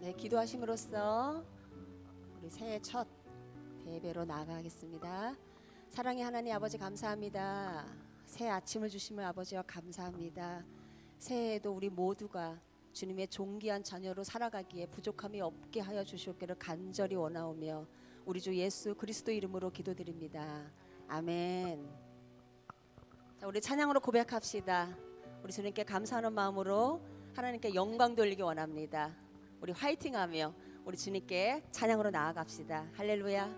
네, 기도하심으로써 우리 새해 첫 예배로 나아가겠습니다. 사랑의 하나님 아버지 감사합니다. 새 아침을 주시면 아버지와 감사합니다. 새해에도 우리 모두가 주님의 존귀한 자녀로 살아가기에 부족함이 없게 하여 주시옵기를 간절히 원하오며 우리 주 예수 그리스도 이름으로 기도드립니다. 아멘. 자, 우리 찬양으로 고백합시다. 우리 주님께 감사하는 마음으로 하나님께 영광 돌리기 원합니다. 우리 화이팅하며 우리 주님께 찬양으로 나아갑시다. 할렐루야.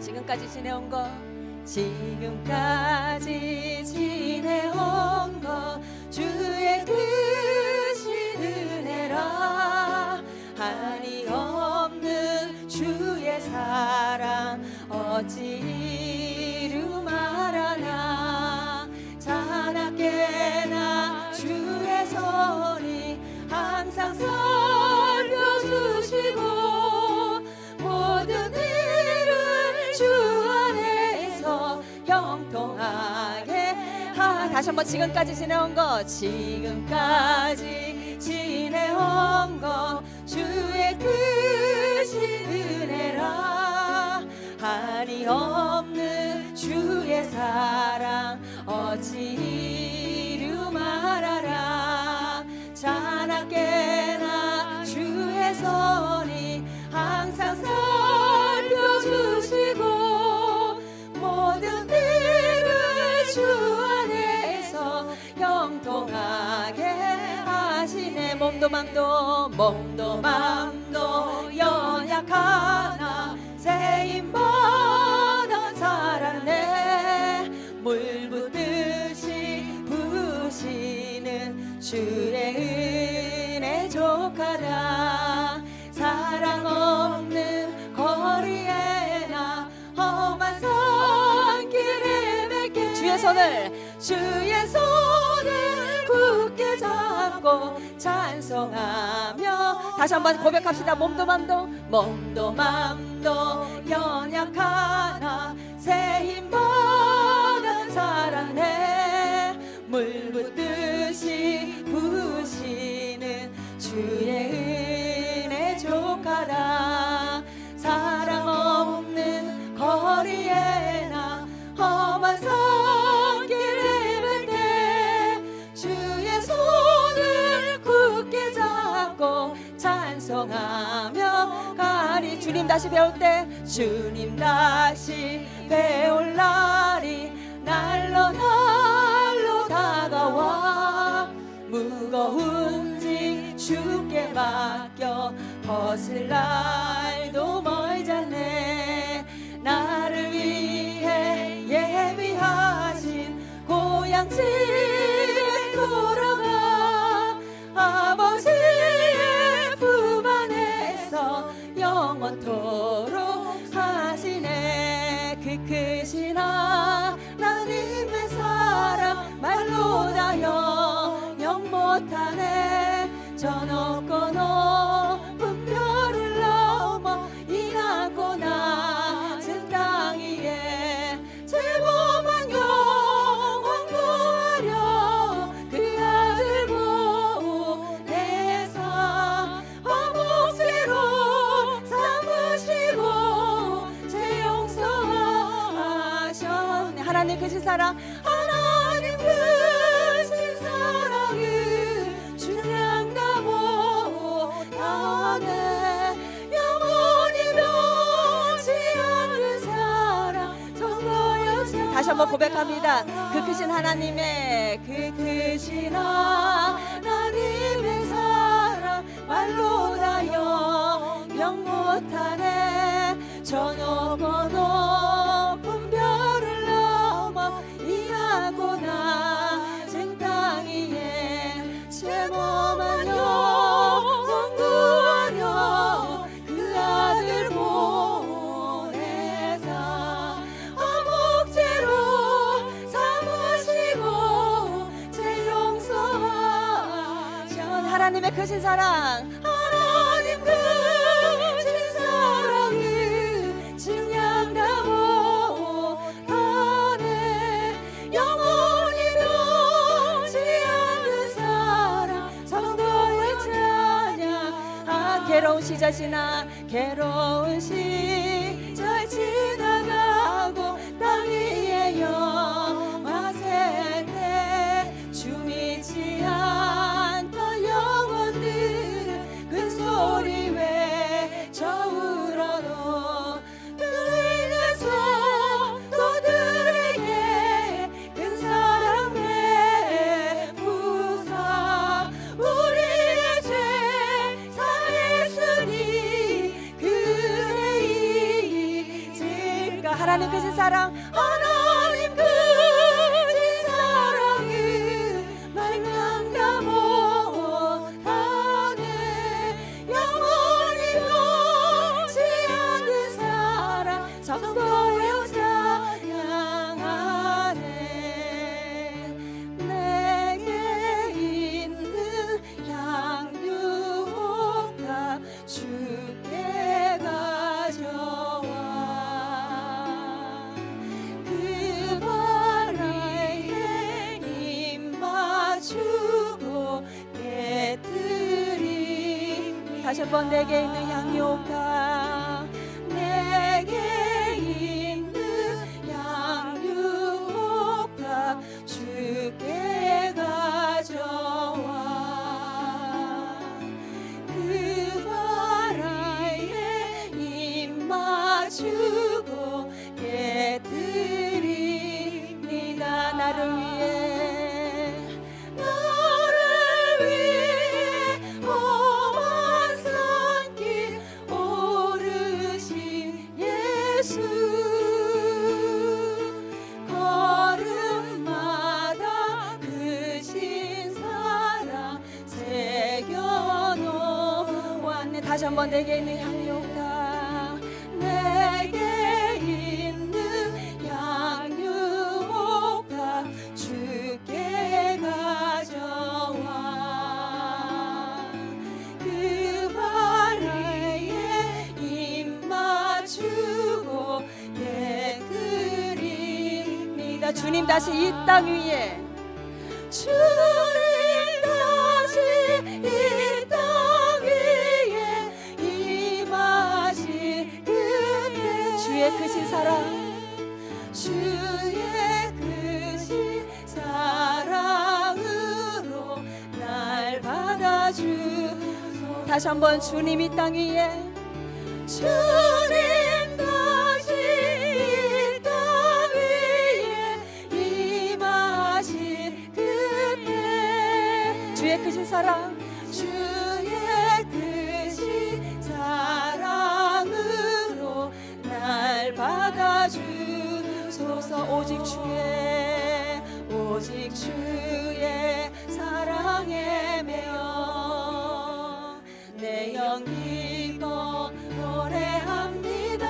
지금까지 지내온 거 주의 크신 은혜라 한이 없는 주의 사랑 어찌 이루 말하나 자나깨나 주의 손이 항상 살펴주시고 모든 일을 주 안에서 형통하게 다시 한번 지금까지 지내온 거 주의 크신 은혜라 한이 없는 주의 사랑 어찌 이루 말하라 자나깨나 주의 손이 항상 살펴주시고 모든 일을 주 안에서 형통하게 하시네. 몸도 맘도 연약하나 세임 받아 살았네. 물 붓듯이 부으시는 주의 은혜 족하다. 사랑 없는 거리에 나 험한 산길에 맺게 주의 손을 굳게 잡고 찬송하며 다시 한번 고백합시다. 몸도 맘도 연약하나 새 힘 받은 살았네. 물 붓듯이 부으시는 주의 은혜 족하다. 사랑 없는 거리에 나 험한 산길에 갈 때 주의 손을 굳게 잡고 찬송하며 가리. 주님 다시 배울 날이 날로 다가와 무거운 짐 주께 맡겨 벗을 날도 멀잖네. 나를 위해 예비하신 고향집에 돌아가 아버지의 품 안에서 영원토록 하시네. 그 크신 하나님의 사랑 말로 다 영영 못하네. 저 높고 높은 별을 넘어 이 낮고 낮은 땅 위에 제 몸만 영원 구하려 그 아들 보내사 화목제로 삼으시고 제 용서하셨네. 하나님 크신 사랑 다시 한번 고백합니다. 그 크신 하나님의 사랑 말로 다 영영 못하네. 저 높고 높은 별을 넘어 이 낮고 낮은 땅 위에 제 몸만 영원 구하려 그 아들 보내사 화목제로 삼으시고 제 용서하신 하나님의 크신 사랑 하나님 크신 사랑이 증량다 못하네. 영원히 지나 괴로운 시절 지나가고 땅 위에 영화세 때 주 믿지 않던 영혼들은 큰 소리 외쳐 울어도 들리는 성도들에게 큰 사랑 베푸사 우리의 죄 사했으니 그의 이질까. 하나님 크신 사랑, 하나님 크신 사랑은 말랑다 못하네. 영원히 변치 않는 사랑 성도여 찬양하네. 내게 있는 양육과 주께 가져와. 그 바위에 입 맞추고 깨뜨리. 다시 한번 내게 있는 양육과 내게 있는 양육과 주께 가져와. 그 바위에 입 맞추고 깨뜨립니다. 나를 위해 험한 산길 오르신 예수. 걸음마다 크신 사랑 새겨놓았네. 다시 한번 내게 있는 양육과 내게 있는 양육과 주께 가져와. 그 바위에 입 맞추고 깨뜨립니다. 주님 다시 이 땅 위에, 주님 다시 이 땅 위에 임하실 그때 주의 크신 사랑, 주의 크신 사랑으로 날 받아주소. 다시 한번 주님 이 땅 위에, 주님 다시 이 땅 위에 임하실 그때 주의 크신 사랑, 주의 크신 사랑으로 날 받아주소서. 오직 주의 사랑에 매여 내 영 기뻐 노래합니다.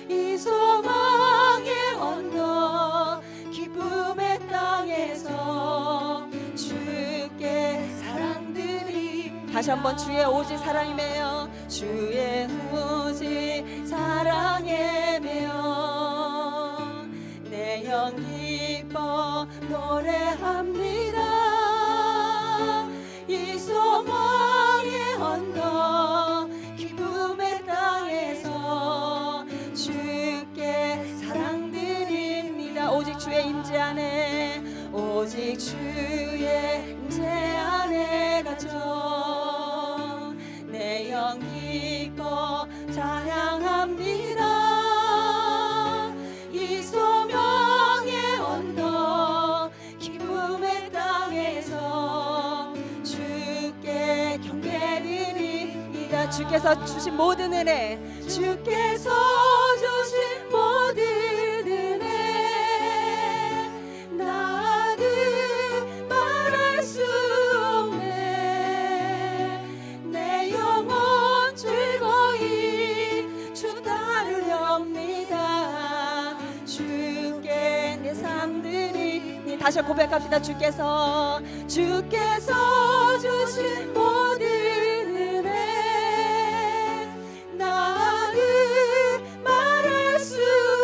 이 소망의 언덕 기쁨의 땅에서 주께 사랑드림. 다시 한번 주의 오직 사랑에 매여, 주의 오직 사랑에 매여 내 영 기뻐 노래합니다. 이 소망의 언덕 기쁨의 땅에서 주께 사랑드립니다. 오직 주의 임재 안에, 오직 주의 임재 안에 갇혀 내 영 기뻐 찬양합니다. 이 소명의 언덕 기쁨의 땅에서 주께 경배드립니다. 주께서 주신 모든 은혜, 주께서 주신 모든 은혜 나는 말할 수 없네. 내 영혼 즐거이 주 따르렵니다. 주께 내 삶 드리니. 다시 고백합시다. 주께서 주신 모든 은혜 나는 말할 수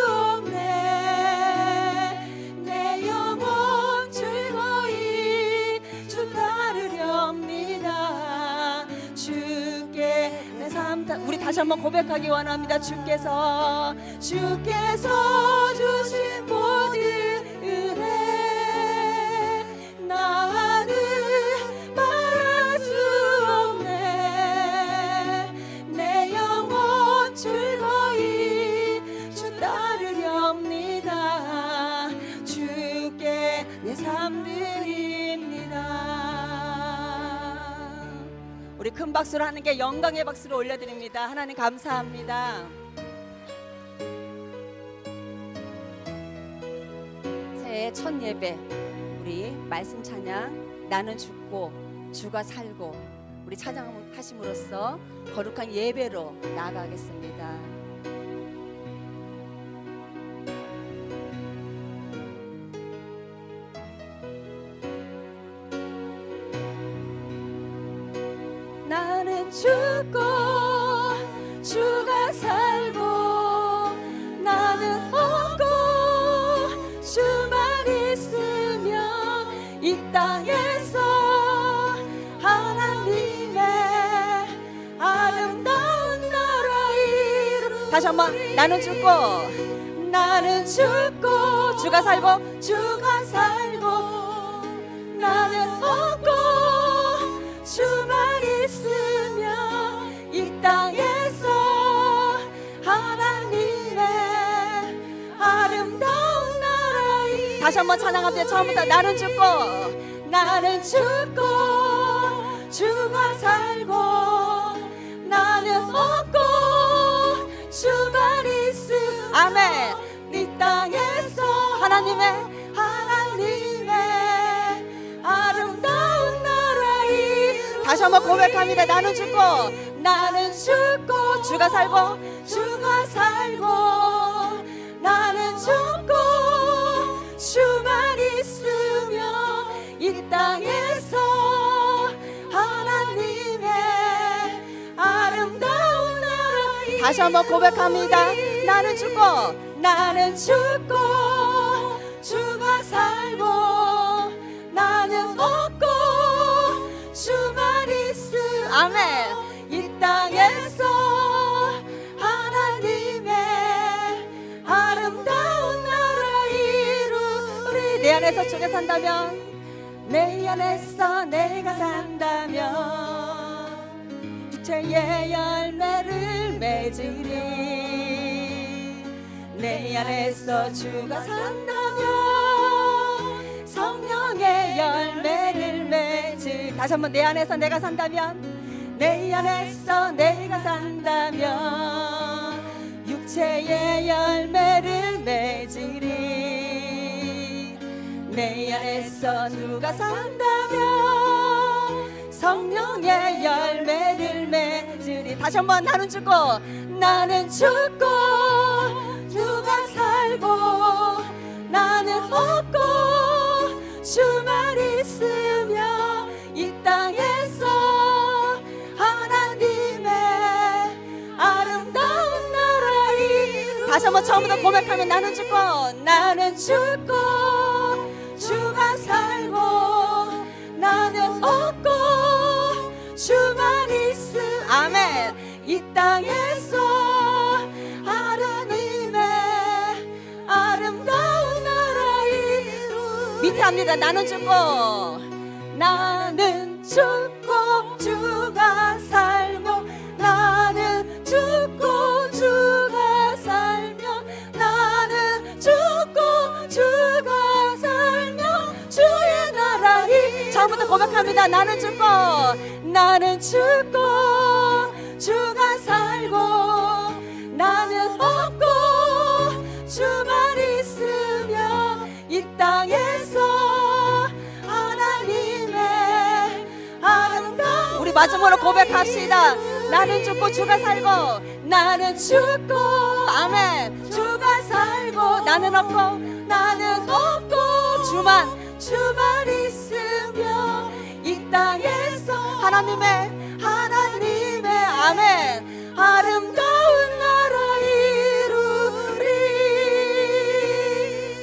없네. 내 영혼 즐거이 주 따르렵니다. 주께 다시 한번 고백하기 원합니다. 주께서 주신 모든 은혜 나는 말할 수 없네. 내 영혼 즐거이 주 따르렵니다. 주께 내 삶 드립니다. 우리 큰 박수로 하나님께 영광의 박수를 올려드립니다. 하나님 감사합니다. 새해 첫 예배 우리 말씀 찬양 나는 죽고 주가 살고 우리 찬양하심으로써 거룩한 예배로 나아가겠습니다. 나는 죽고 주가 살고 나는 얻고 주만 있으면 이 땅에서 하나님의 아름다운 나라 이루. 다시 한번 나는 죽고 주가 살고 나는 얻고 주만 있으면 이 땅에서 하나님의 아름다운 나라. 다시 한번 찬양합니다. 처음부터 나는 죽고 주가 살고 나는 얻고 주만 있으면 아멘. 이 땅에서 하나님의 아름다운 나라 이루. 다시 한번 고백합니다. 나는 죽고 주가 살고 나는 죽고 주만 있으면 이 땅에서 하나님의 아름다운 나라 이루. 다시 한번 고백합니다. 나는 죽고 주가 살고 나는 얻고 주만 있으면 아멘. 이 땅에서 하나님의 아름다운 나라 이루리. 내 안에서 주가 산다면 내 안에서 내가 산다면 육체의 열매를 맺으리. 내 안에서 주가 산다면 성령의 열매를 맺으리. 다시 한번 내 안에서 내가 산다면 육체의 열매를 맺으리. 내 안에서 누가 산다면 성령의 열매를 맺으리. 다시 한번 나는 죽고 주가 살고 나는 얻고 주만 있으면 이 땅에서 하나님의 아름다운 나라 이루. 다시 한번 처음부터 고백하면 나는 죽고 주가 살고 나는 얻고 주만 있으면 아멘. 이 땅에서 하나님의 아름다운 나라 이루. 밑에 합니다. 나는 죽고 주가 살고 나는 죽고 주가 살며 나는 죽고 주가 살며 주의 나라 이. 처음부터 고백합니다. 나는 죽고 주가 살고 나는 얻고 주만 있으며 이 땅에서 우리 마지막으로 고백합시다. 나는 죽고 주가 살고 나는 죽고 아멘. 주가 살고 나는 얻고 주만 있으며 이 땅에서 하나님의 아멘 아름다운 나라 이루리.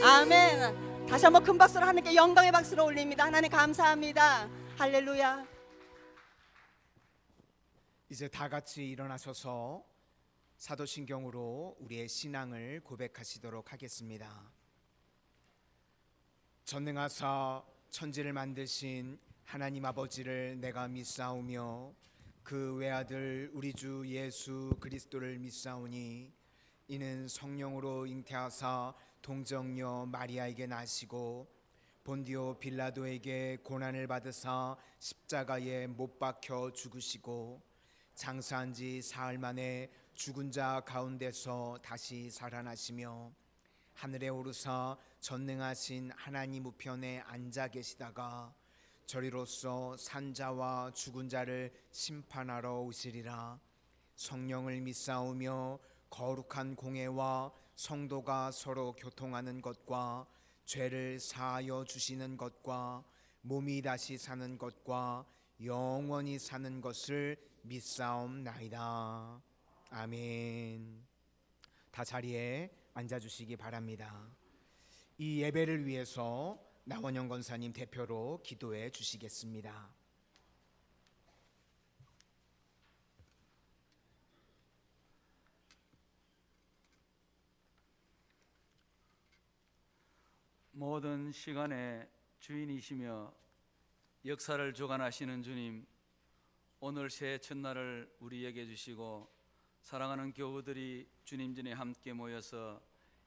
아멘. 다시 한번 큰 박수로 하나님께 영광의 박수로 올립니다. 하나님 감사합니다. 할렐루야. 이제 다 같이 일어나셔서 사도신경으로 우리의 신앙을 고백하시도록 하겠습니다. 전능하사 천지를 만드신 하나님 아버지를 내가 믿사오며 그 외아들 우리 주 예수 그리스도를 믿사오니 이는 성령으로 잉태하사 동정녀 마리아에게 나시고 본디오 빌라도에게 고난을 받으사 십자가에 못 박혀 죽으시고 장사한 지 사흘 만에 죽은 자 가운데서 다시 살아나시며 하늘에 오르사 전능하신 하나님 우편에 앉아 계시다가 저리로서 산자와 죽은 자를 심판하러 오시리라. 성령을 믿사오며 거룩한 공회와 성도가 서로 교통하는 것과 죄를 사하여 주시는 것과 몸이 다시 사는 것과 영원히 사는 것을 믿사옵나이다. 아멘. 다 자리에 앉아주시기 바랍니다. 이 예배를 위해서 나원영 권사님 대표로 기도해 주시겠습니다. 모든 시간의 주인이시며 역사를 주관하시는 주님, 오늘 새해 첫날을 우리에게 주시고 사랑하는 교우들이 주님 전에 함께 모여서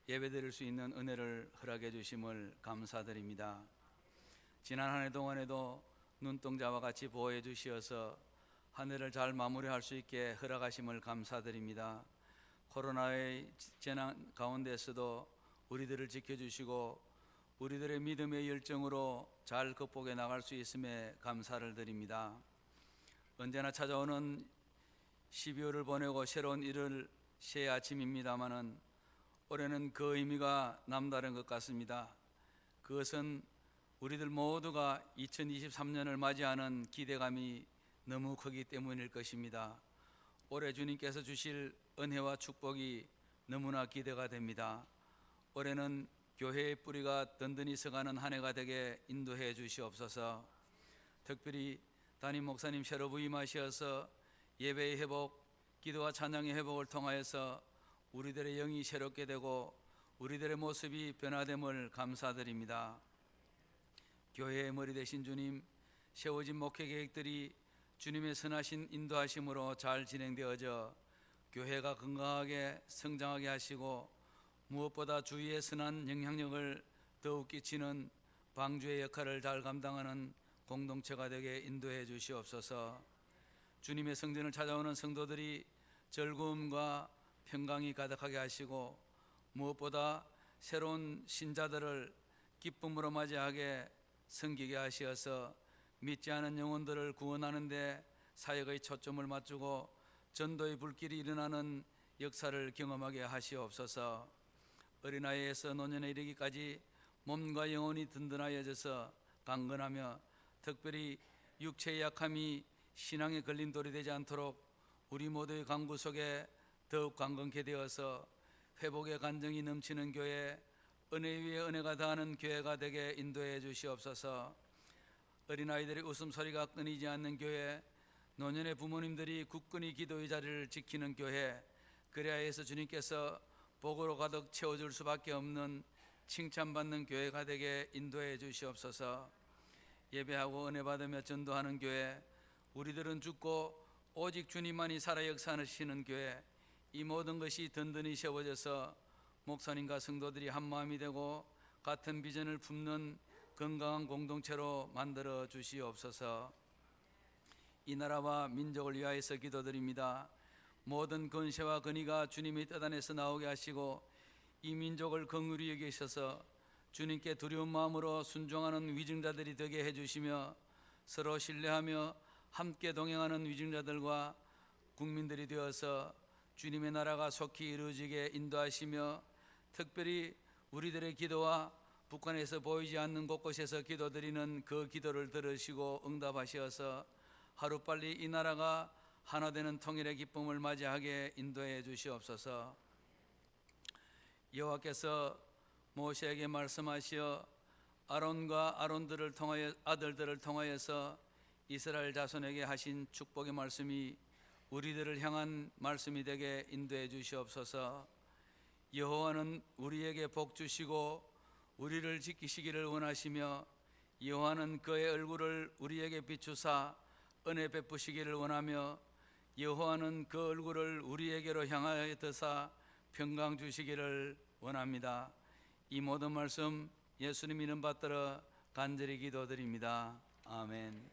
예배드릴 수 있는 은혜를 허락해 주심을 감사드립니다. 지난 한 해 동안에도 눈동자와 같이 보호해 주시어서 한 해를 잘 마무리할 수 있게 허락하심을 감사드립니다. 코로나의 재난 가운데서도 우리들을 지켜주시고 우리들의 믿음의 열정으로 잘 극복해 나갈 수 있음에 감사를 드립니다. 언제나 찾아오는 12월을 보내고 새로운 일을 새해 아침입니다마는 올해는 그 의미가 남다른 것 같습니다. 그것은 우리들 모두가 2023년을 맞이하는 기대감이 너무 크기 때문일 것입니다. 올해 주님께서 주실 은혜와 축복이 너무나 기대가 됩니다. 올해는 교회의 뿌리가 든든히 서가는 한 해가 되게 인도해 주시옵소서. 특별히 담임 목사님 새로 부임하셔서 예배의 회복, 기도와 찬양의 회복을 통하여서 우리들의 영이 새롭게 되고 우리들의 모습이 변화됨을 감사드립니다. 교회의 머리 되신 주님, 세워진 목회 계획들이 주님의 선하신 인도하심으로 잘 진행되어져 교회가 건강하게 성장하게 하시고 무엇보다 주위의 선한 영향력을 더욱 끼치는 방주의 역할을 잘 감당하는 공동체가 되게 인도해 주시옵소서. 주님의 성전을 찾아오는 성도들이 즐거움과 평강이 가득하게 하시고 무엇보다 새로운 신자들을 기쁨으로 맞이하게 섬기게 하시어서 믿지 않은 영혼들을 구원하는 데 사역의 초점을 맞추고 전도의 불길이 일어나는 역사를 경험하게 하시옵소서. 어린아이에서 노년에 이르기까지 몸과 영혼이 든든하여져서 강건하며 특별히 육체의 약함이 신앙의 걸림돌이 되지 않도록 우리 모두의 강구 속에 더욱 강건케 되어서 회복의 간정이 넘치는 교회, 은혜 위에 은혜가 더하는 교회가 되게 인도해 주시옵소서. 어린아이들의 웃음소리가 끊이지 않는 교회, 노년의 부모님들이 굳건히 기도의 자리를 지키는 교회, 그래야 해서 주님께서 복으로 가득 채워줄 수밖에 없는 칭찬받는 교회가 되게 인도해 주시옵소서. 예배하고 은혜 받으며 전도하는 교회, 우리들은 죽고 오직 주님만이 살아 역사하시는 교회, 이 모든 것이 든든히 세워져서 목사님과 성도들이 한마음이 되고 같은 비전을 품는 건강한 공동체로 만들어 주시옵소서. 이 나라와 민족을 위하여서 기도드립니다. 모든 권세와 권위가 주님의 뜻 안에서 나오게 하시고 이 민족을 긍휼히 여기셔서 주님께 두려운 마음으로 순종하는 위증자들이 되게 해주시며 서로 신뢰하며 함께 동행하는 위증자들과 국민들이 되어서 주님의 나라가 속히 이루어지게 인도하시며 특별히 우리들의 기도와 북한에서 보이지 않는 곳곳에서 기도드리는 그 기도를 들으시고 응답하시어서 하루빨리 이 나라가 하나 되는 통일의 기쁨을 맞이하게 인도해 주시옵소서. 여호와께서 모세에게 말씀하시어 아론과 아들들을 통하여서 이스라엘 자손에게 하신 축복의 말씀이 우리들을 향한 말씀이 되게 인도해 주시옵소서. 여호와는 우리에게 복 주시고 우리를 지키시기를 원하시며 여호와는 그의 얼굴을 우리에게 비추사 은혜 베푸시기를 원하며 여호와는 그 얼굴을 우리에게로 향하여 드사 평강 주시기를 원합니다. 이 모든 말씀 예수님 이름 받들어 간절히 기도드립니다. 아멘.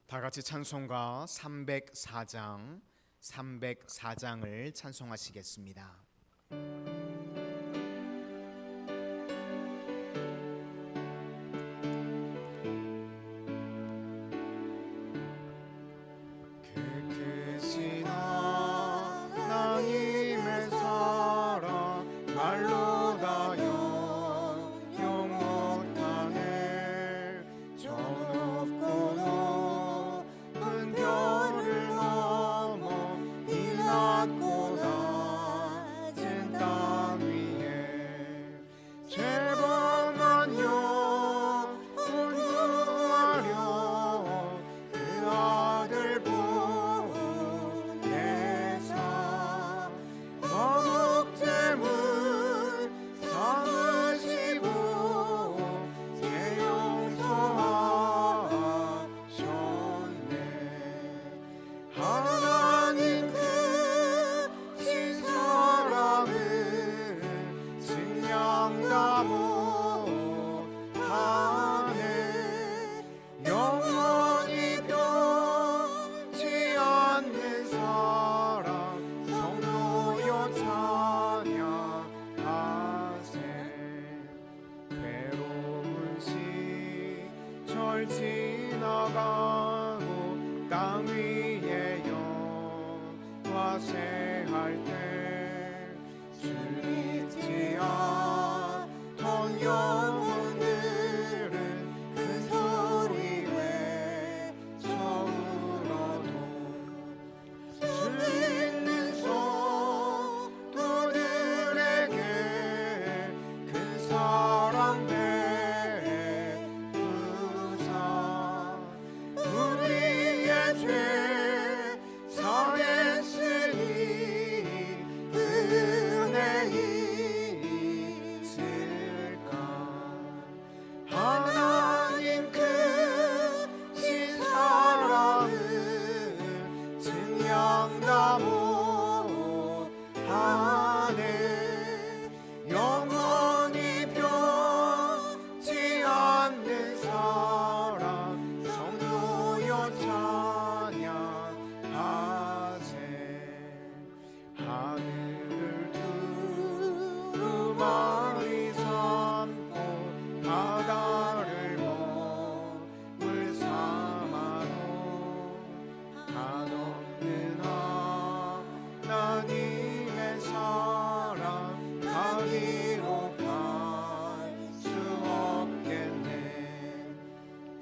다 같이 찬송가 304장을 찬송하시겠습니다. 크크신 하나님의 사랑 말로 다 영영 못하네. 저 높고 높은 별을 넘어 이 낮고 낮은 땅 위에 죄범한 영혼 구하려 그 아들 보내사 화목제물 삼으시고 죄 용서하셨네. 하나님 크신 사랑을 증량다 못하네. 영원히 변치 않는 사랑 성도여 찬양하세. 괴로운 시절 지나가고 땅 위에 영화 새할 때 주 잊지 않던 영혼들은 큰 소리 외쳐 울어도 주 믿는 성도들에게 큰 사랑 베푸사 우리의 죄 사했으니 은혜 있을까. 하나님 크신 사랑을 증량다 못하네. 영원히 변치 않는 사랑 성도여 찬양하세. 하늘을 두루마리 삼고 바다를 먹물 삼아도 한없는 하나님의 사랑 가기로 갈 수 없겠네.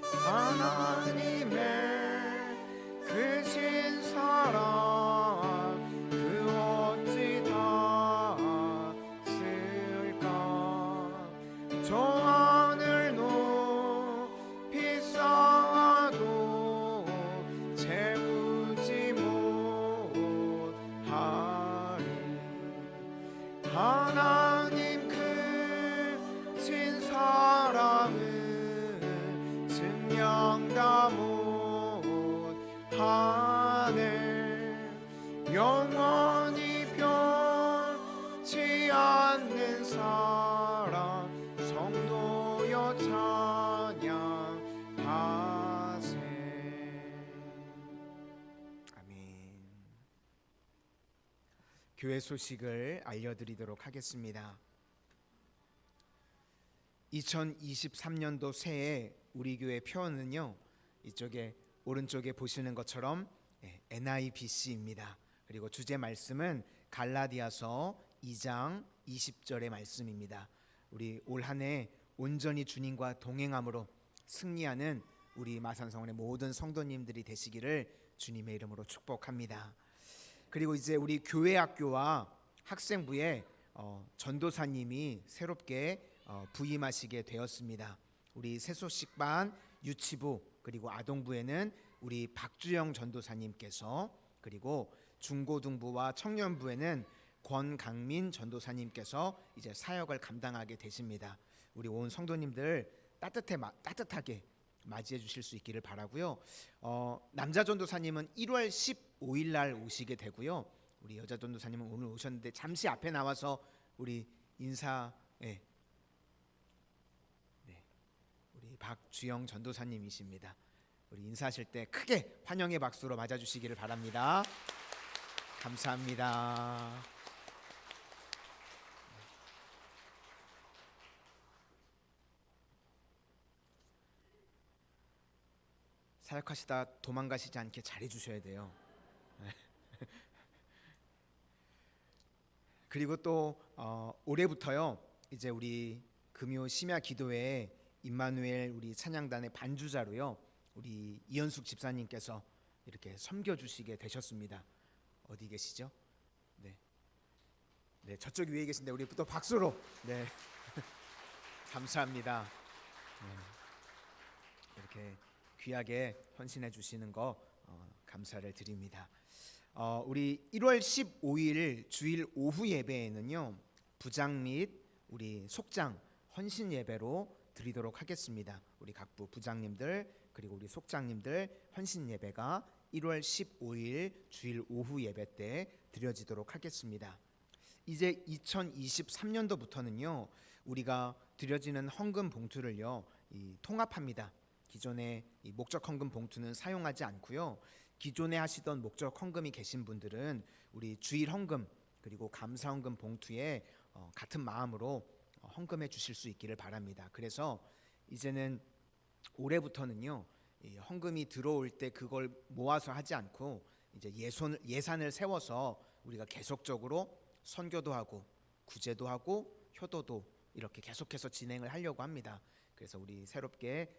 하나님의 크신 사랑 그 어찌 닿았을까. 저 하늘 높이 쌓아도 채우지 못하리. 하나님 크신 사랑을 증량다 못하네. 영원히 변치 않는 사랑 성도여 찬양하세. 아멘. 교회 소식을 알려드리도록 하겠습니다. 2023년도 새해 우리 교회 표어는요, 이쪽에 오른쪽에 보시는 것처럼 NIBC입니다. 그리고 주제 말씀은 갈라디아서 2장 20절의 말씀입니다. 우리 올 한 해 온전히 주님과 동행함으로 승리하는 우리 마산성원의 모든 성도님들이 되시기를 주님의 이름으로 축복합니다. 그리고 이제 우리 교회 학교와 학생부에 전도사님이 새롭게 부임하시게 되었습니다. 우리 세소식반, 유치부 그리고 아동부에는 우리 박주영 전도사님께서, 그리고 중고등부와 청년부에는 권강민 전도사님께서 이제 사역을 감당하게 되십니다. 우리 온 성도님들 따뜻하게 맞이해 주실 수 있기를 바라고요. 남자 전도사님은 1월 15일 날 오시게 되고요. 우리 여자 전도사님은 오늘 오셨는데 잠시 앞에 나와서 우리 인사해. 네, 우리 박주영 전도사님이십니다. 우리 인사하실 때 크게 환영의 박수로 맞아주시기를 바랍니다. 감사합니다. 사역하시다 도망가시지 않게 잘해 주셔야 돼요. 그리고 또 올해부터요, 이제 우리 금요 심야 기도회 임마누엘 우리 찬양단의 반주자로요, 우리 이현숙 집사님께서 이렇게 섬겨 주시게 되셨습니다. 어디 계시죠? 네, 저쪽 위에 계신데 우리 또 박수로 네 감사합니다. 이렇게 귀하게 헌신해 주시는 거 감사를 드립니다. 우리 1월 15일 주일 오후 예배에는요, 부장 및 우리 속장 헌신 예배로 드리도록 하겠습니다. 우리 각부 부장님들 그리고 우리 속장님들 헌신 예배가 1월 15일 주일 오후 예배 때 드려지도록 하겠습니다. 이제 2023년도부터는요, 우리가 드려지는 헌금 봉투를요, 통합합니다. 기존에 이 목적 헌금 봉투는 사용하지 않고요, 기존에 하시던 목적 헌금이 계신 분들은 우리 주일 헌금 그리고 감사 헌금 봉투에 같은 마음으로 헌금해 주실 수 있기를 바랍니다. 그래서 이제는 올해부터는요, 이 헌금이 들어올 때 그걸 모아서 하지 않고 이제 예산을 세워서 우리가 계속적으로 선교도 하고 구제도 하고 효도도 이렇게 계속해서 진행을 하려고 합니다. 그래서 우리 새롭게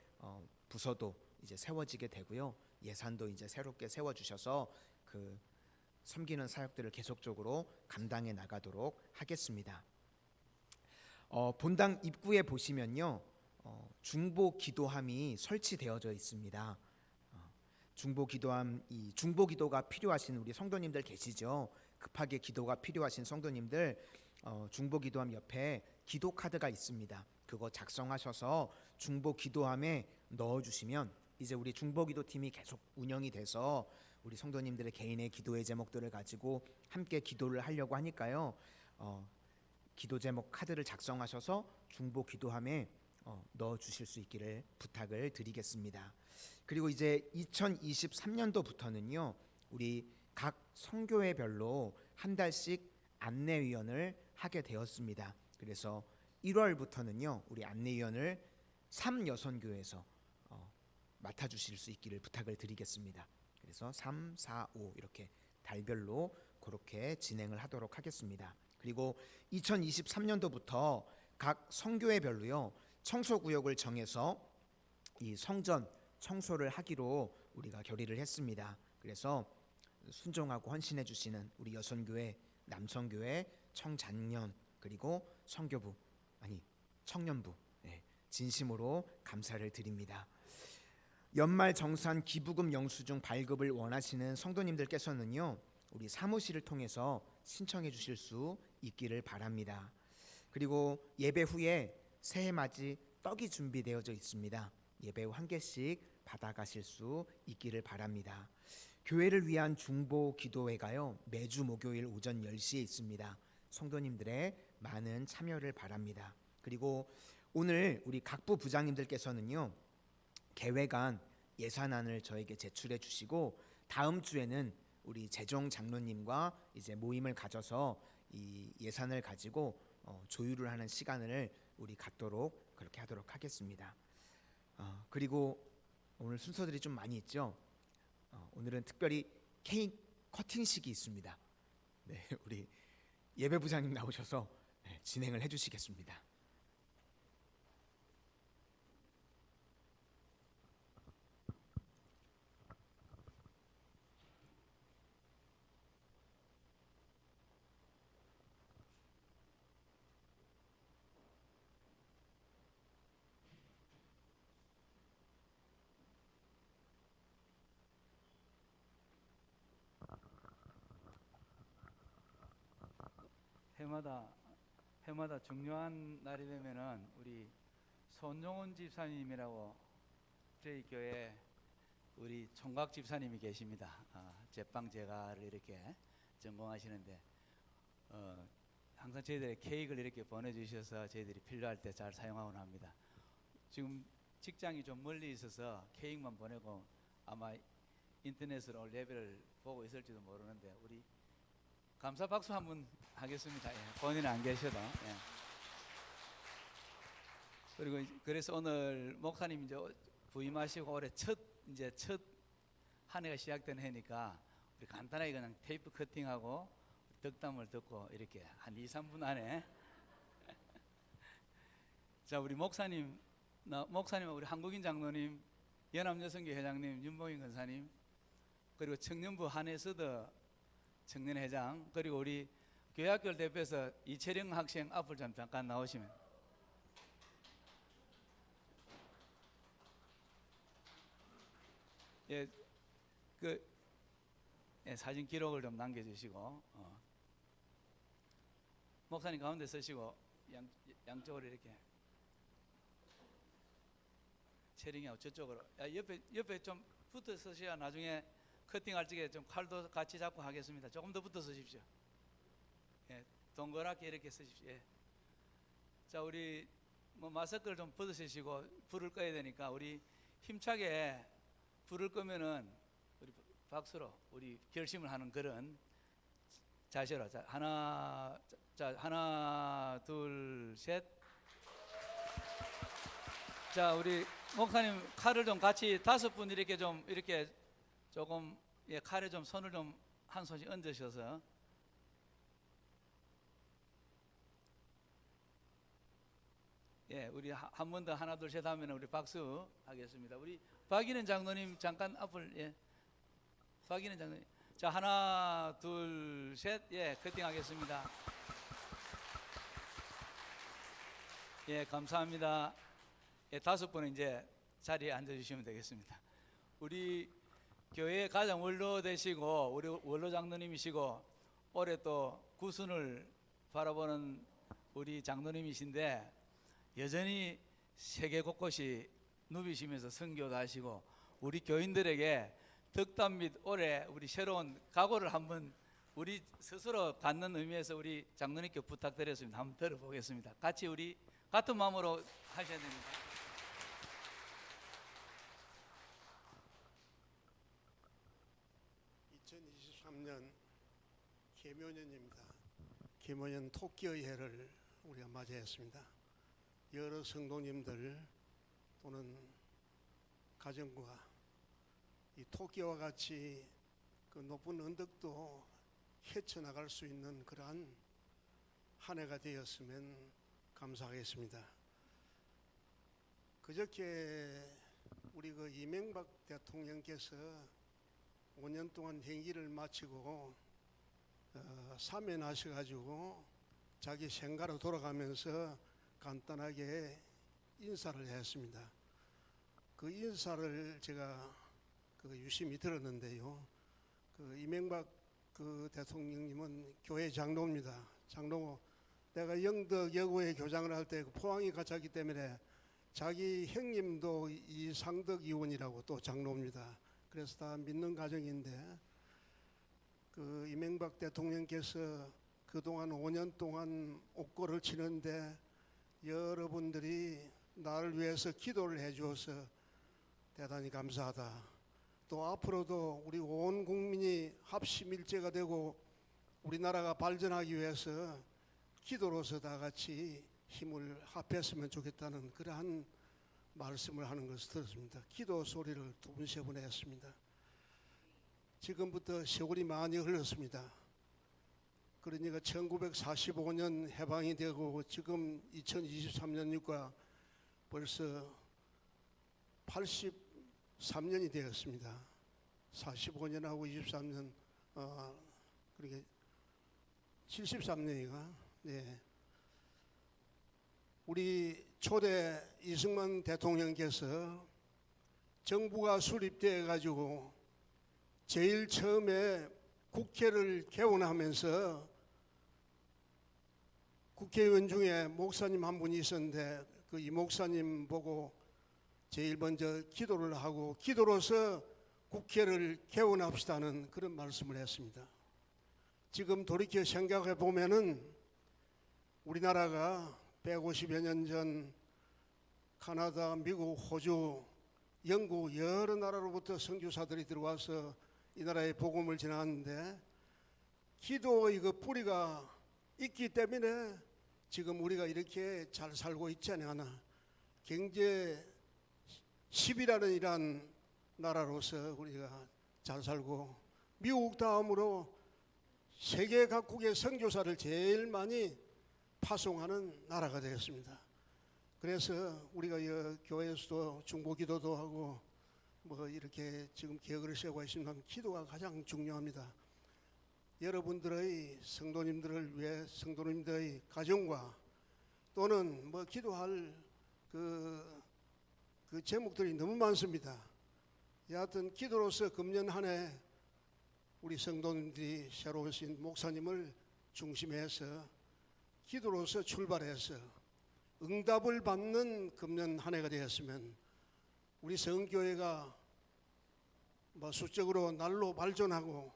부서도 이제 세워지게 되고요, 예산도 이제 새롭게 세워주셔서 그 섬기는 사역들을 계속적으로 감당해 나가도록 하겠습니다. 본당 입구에 보시면요, 중보 기도함이 설치되어져 있습니다. 중보 기도함, 이 중보 기도가 필요하신 우리 성도님들 계시죠? 급하게 기도가 필요하신 성도님들, 중보 기도함 옆에 기도 카드가 있습니다. 그거 작성하셔서 중보 기도함에 넣어주시면 이제 우리 중보 기도팀이 계속 운영이 돼서 우리 성도님들의 개인의 기도의 제목들을 가지고 함께 기도를 하려고 하니까요, 기도 제목 카드를 작성하셔서 중보 기도함에 넣어주실 수 있기를 부탁을 드리겠습니다. 그리고 이제 2023년도부터는요, 우리 각 성교회별로 한 달씩 안내위원을 하게 되었습니다. 그래서 1월부터는요, 우리 안내위원을 3여선교회에서 맡아주실 수 있기를 부탁을 드리겠습니다. 그래서 3, 4, 5 이렇게 달별로 그렇게 진행을 하도록 하겠습니다. 그리고 2023년도부터 각 성교회별로요, 청소구역을 정해서 이 성전 청소를 하기로 우리가 결의를 했습니다. 그래서 순종하고 헌신해 주시는 우리 여선교회, 남성교회, 청장년 그리고 성교부, 청년부, 진심으로 감사를 드립니다. 연말 정산 기부금 영수증 발급을 원하시는 성도님들께서는요, 우리 사무실을 통해서 신청해 주실 수 있기를 바랍니다. 그리고 예배 후에 새해 맞이 떡이 준비되어져 있습니다. 예배 후 한 개씩 받아가실 수 있기를 바랍니다. 교회를 위한 중보 기도회가요, 매주 목요일 오전 10시에 있습니다. 성도님들의 많은 참여를 바랍니다. 그리고 오늘 우리 각부 부장님들께서는요, 계획안 예산안을 저에게 제출해 주시고 다음 주에는 우리 재정 장로님과 이제 모임을 가져서 이 예산을 가지고 조율을 하는 시간을 우리 갖도록 그렇게 하도록 하겠습니다. 그리고 오늘 순서들이 좀 많이 있죠. 오늘은 특별히 케이크 커팅식이 있습니다. 네, 우리 예배부장님 나오셔서 진행을 해주시겠습니다. 해마다 중요한 날이 되면은 우리 손용훈 집사님이라고 저희 교회 우리 총각 집사님이 계십니다. 제빵 제과를 이렇게 전공하시는데 항상 저희들의 케이크를 이렇게 보내주셔서 저희들이 필요할 때 잘 사용하곤 합니다. 지금 직장이 좀 멀리 있어서 케이크만 보내고 아마 인터넷으로 오늘 예배를 보고 있을지도 모르는데 우리 감사 박수 한번 하겠습니다. 예, 본인은 안 계셔도. 예. 그리고 그래서 오늘 목사님 이제 부임하시고 올해 첫 한 해가 시작된 해니까 우리 간단하게 그냥 테이프 커팅하고 덕담을 듣고 이렇게 한 2-3분 안에 자 우리 목사님하고 우리 한국인 장로님, 연합여성교 회장님, 윤봉인 권사님, 그리고 청년부 한해서드 청년회장, 그리고 우리 교회학교를 대표해서 이채령 학생 앞을 좀 잠깐 나오시면. 예, 사진 기록을 좀 남겨주시고 목사님 가운데 서시고 양쪽으로 이렇게 채령이하고 저쪽으로 옆에 좀 붙어 서셔야 나중에 커팅할 적에 좀 칼도 같이 잡고 하겠습니다. 조금 더 붙어 서십시오. 예, 동그랗게 이렇게 서십시오. 예. 자 우리 마스크를 좀 벗으시고 불을 꺼야 되니까 우리 힘차게 불을 끄면은 우리 박수로 우리 결심을 하는 그런 자세로 하나 둘 셋. 자 우리 목사님 칼을 좀 같이 5분 이렇게 조금 칼에 좀 손을 좀 한 손씩 얹으셔서 우리 한 번 더 하나 둘 셋 하면 우리 박수 하겠습니다. 우리 박인현 장로님 잠깐 앞을 박인현 장로님 자 하나 둘 셋 커팅하겠습니다. 감사합니다. 5분은 이제 자리에 앉아주시면 되겠습니다. 우리 교회 가장 원로 되시고 우리 원로 장로님이시고 올해 또 구순을 바라보는 우리 장로님이신데 여전히 세계 곳곳이 누비시면서 선교도 하시고 우리 교인들에게 덕담 및 올해 우리 새로운 각오를 한번 우리 스스로 갖는 의미에서 우리 장로님께 부탁드렸습니다. 한번 들어보겠습니다. 같이 우리 같은 마음으로 하셔야 됩니다. 계묘년입니다. 계묘년 토끼의 해를 우리가 맞이했습니다. 여러 성도님들 또는 가정과 이 토끼와 같이 그 높은 언덕도 헤쳐나갈 수 있는 그러한 한 해가 되었으면 감사하겠습니다. 그저께 우리 이명박 대통령께서 5년 동안 행기를 마치고 사면하셔가지고 자기 생가로 돌아가면서 간단하게 인사를 했습니다. 그 인사를 제가 유심히 들었는데요. 이명박 대통령님은 교회 장로입니다. 장로. 내가 영덕 여고에 교장을 할 때 포항이 갇혔기 때문에 자기 형님도 이상덕 의원이라고 또 장로입니다. 그래서 다 믿는 가정인데 이명박 대통령께서 그동안 5년 동안 옥고를 치는데 여러분들이 나를 위해서 기도를 해주어서 대단히 감사하다. 또 앞으로도 우리 온 국민이 합심일제가 되고 우리나라가 발전하기 위해서 기도로서 다 같이 힘을 합했으면 좋겠다는 그러한 말씀을 하는 것을 들었습니다. 기도 소리를 2번, 3번 했습니다. 지금부터 세월이 많이 흘렀습니다. 그러니까 1945년 해방이 되고 지금 2023년이니까 벌써 83년이 되었습니다. 45년하고 23년 그러니까 73년이가 우리 초대 이승만 대통령께서 정부가 수립돼 가지고 제일 처음에 국회를 개원하면서 국회의원 중에 목사님 한 분이 있었는데 그 이 목사님 보고 제일 먼저 기도를 하고 기도로서 국회를 개원합시다는 그런 말씀을 했습니다. 지금 돌이켜 생각해 보면은 우리나라가 150여 년 전 카나다, 미국, 호주, 영국 여러 나라로부터 선교사들이 들어와서 이 나라에 복음을 전하는데 기도의 그 뿌리가 있기 때문에 지금 우리가 이렇게 잘 살고 있지 않나. 경제 10위라는 이란 나라로서 우리가 잘 살고 미국 다음으로 세계 각국의 선교사를 제일 많이 파송하는 나라가 되었습니다. 그래서 우리가 이 교회에서도 중보기도도 하고 뭐 이렇게 지금 계획을 세우고 있습니다. 기도가 가장 중요합니다. 여러분들의 성도님들을 위해 성도님들의 가정과 또는 뭐 기도할 그 제목들이 너무 많습니다. 여하튼 기도로서 금년 한 해 우리 성도님들이 새로 오신 목사님을 중심해서 기도로서 출발해서 응답을 받는 금년 한 해가 되었으면 우리 성교회가 뭐 수적으로 날로 발전하고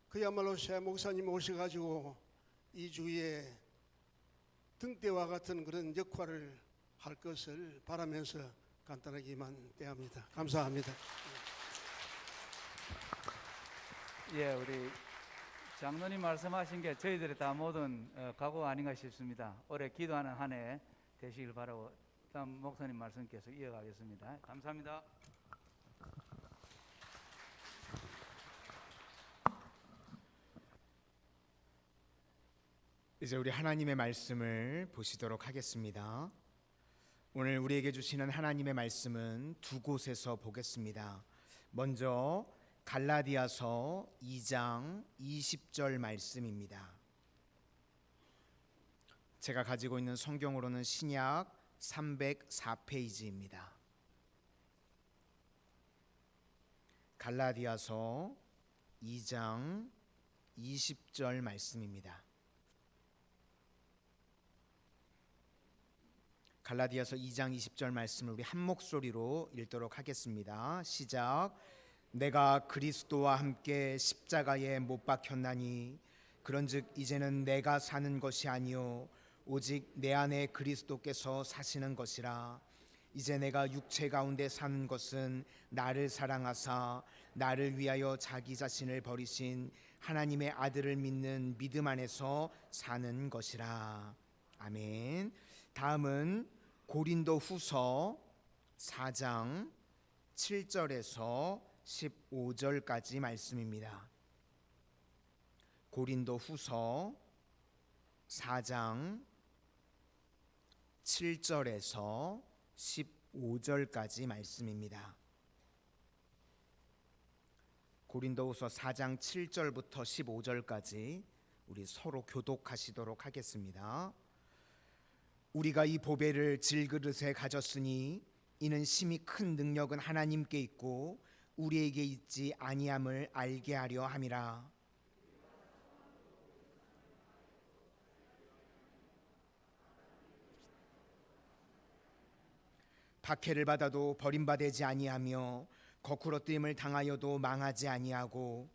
그야말로 새 목사님 오셔가지고 이 주위에 등대와 같은 그런 역할을 할 것을 바라면서 간단하게 이만대합니다. 감사합니다. 예, 우리 장로님 말씀하신 게 저희들이 다 모든 각오 아닌가 싶습니다. 올해 기도하는 한 해 되시길 바라고 다음 목사님 말씀 계속 이어가겠습니다. 감사합니다. 이제 우리 하나님의 말씀을 보시도록 하겠습니다. 오늘 우리에게 주시는 하나님의 말씀은 두 곳에서 보겠습니다. 먼저 갈라디아서 2장 20절 말씀입니다. 제가 가지고 있는 성경으로는 신약 304페이지입니다. 갈라디아서 2장 20절 말씀입니다. 갈라디아서 2장 20절 말씀을 우리 한 목소리로 읽도록 하겠습니다. 시작. 내가 그리스도와 함께 십자가에 못 박혔나니 그런즉 이제는 내가 사는 것이 아니요 오직 내 안에 그리스도께서 사시는 것이라. 이제 내가 육체 가운데 사는 것은 나를 사랑하사 나를 위하여 자기 자신을 버리신 하나님의 아들을 믿는 믿음 안에서 사는 것이라. 아멘. 다음은 고린도 후서 4장 7절에서 15절까지 말씀입니다. 고린도 후서 4장 7절에서 15절까지 말씀입니다. 고린도후서 4장 7절부터 15절까지 우리 서로 교독하시도록 하겠습니다. 우리가 이 보배를 질그릇에 가졌으니 이는 심히 큰 능력은 하나님께 있고 우리에게 있지 아니함을 알게 하려 함이라. 박해를 받아도 버림받지 아니하며 거꾸로 뜨임을 당하여도 망하지 아니하고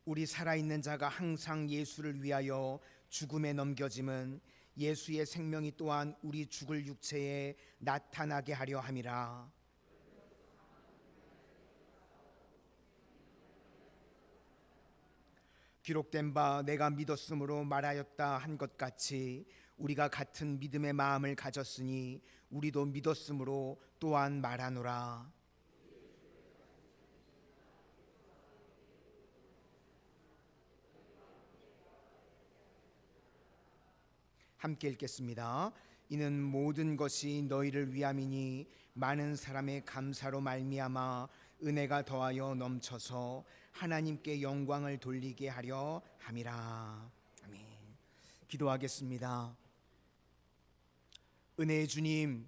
우리 살아있는 자가 항상 예수를 위하여 죽음에 넘겨짐은 예수의 생명이 또한 우리 죽을 육체에 나타나게 하려 함이라. 기록된 바 내가 믿었으므로 말하였다 한 것 같이 우리가 같은 믿음의 마음을 가졌으니 우리도 믿었으므로 또한 말하노라. 함께 읽겠습니다. 이는 모든 것이 너희를 위함이니 많은 사람의 감사로 말미암아 은혜가 더하여 넘쳐서 하나님께 영광을 돌리게 하려 함이라. 아멘. 기도하겠습니다. 은혜의 주님,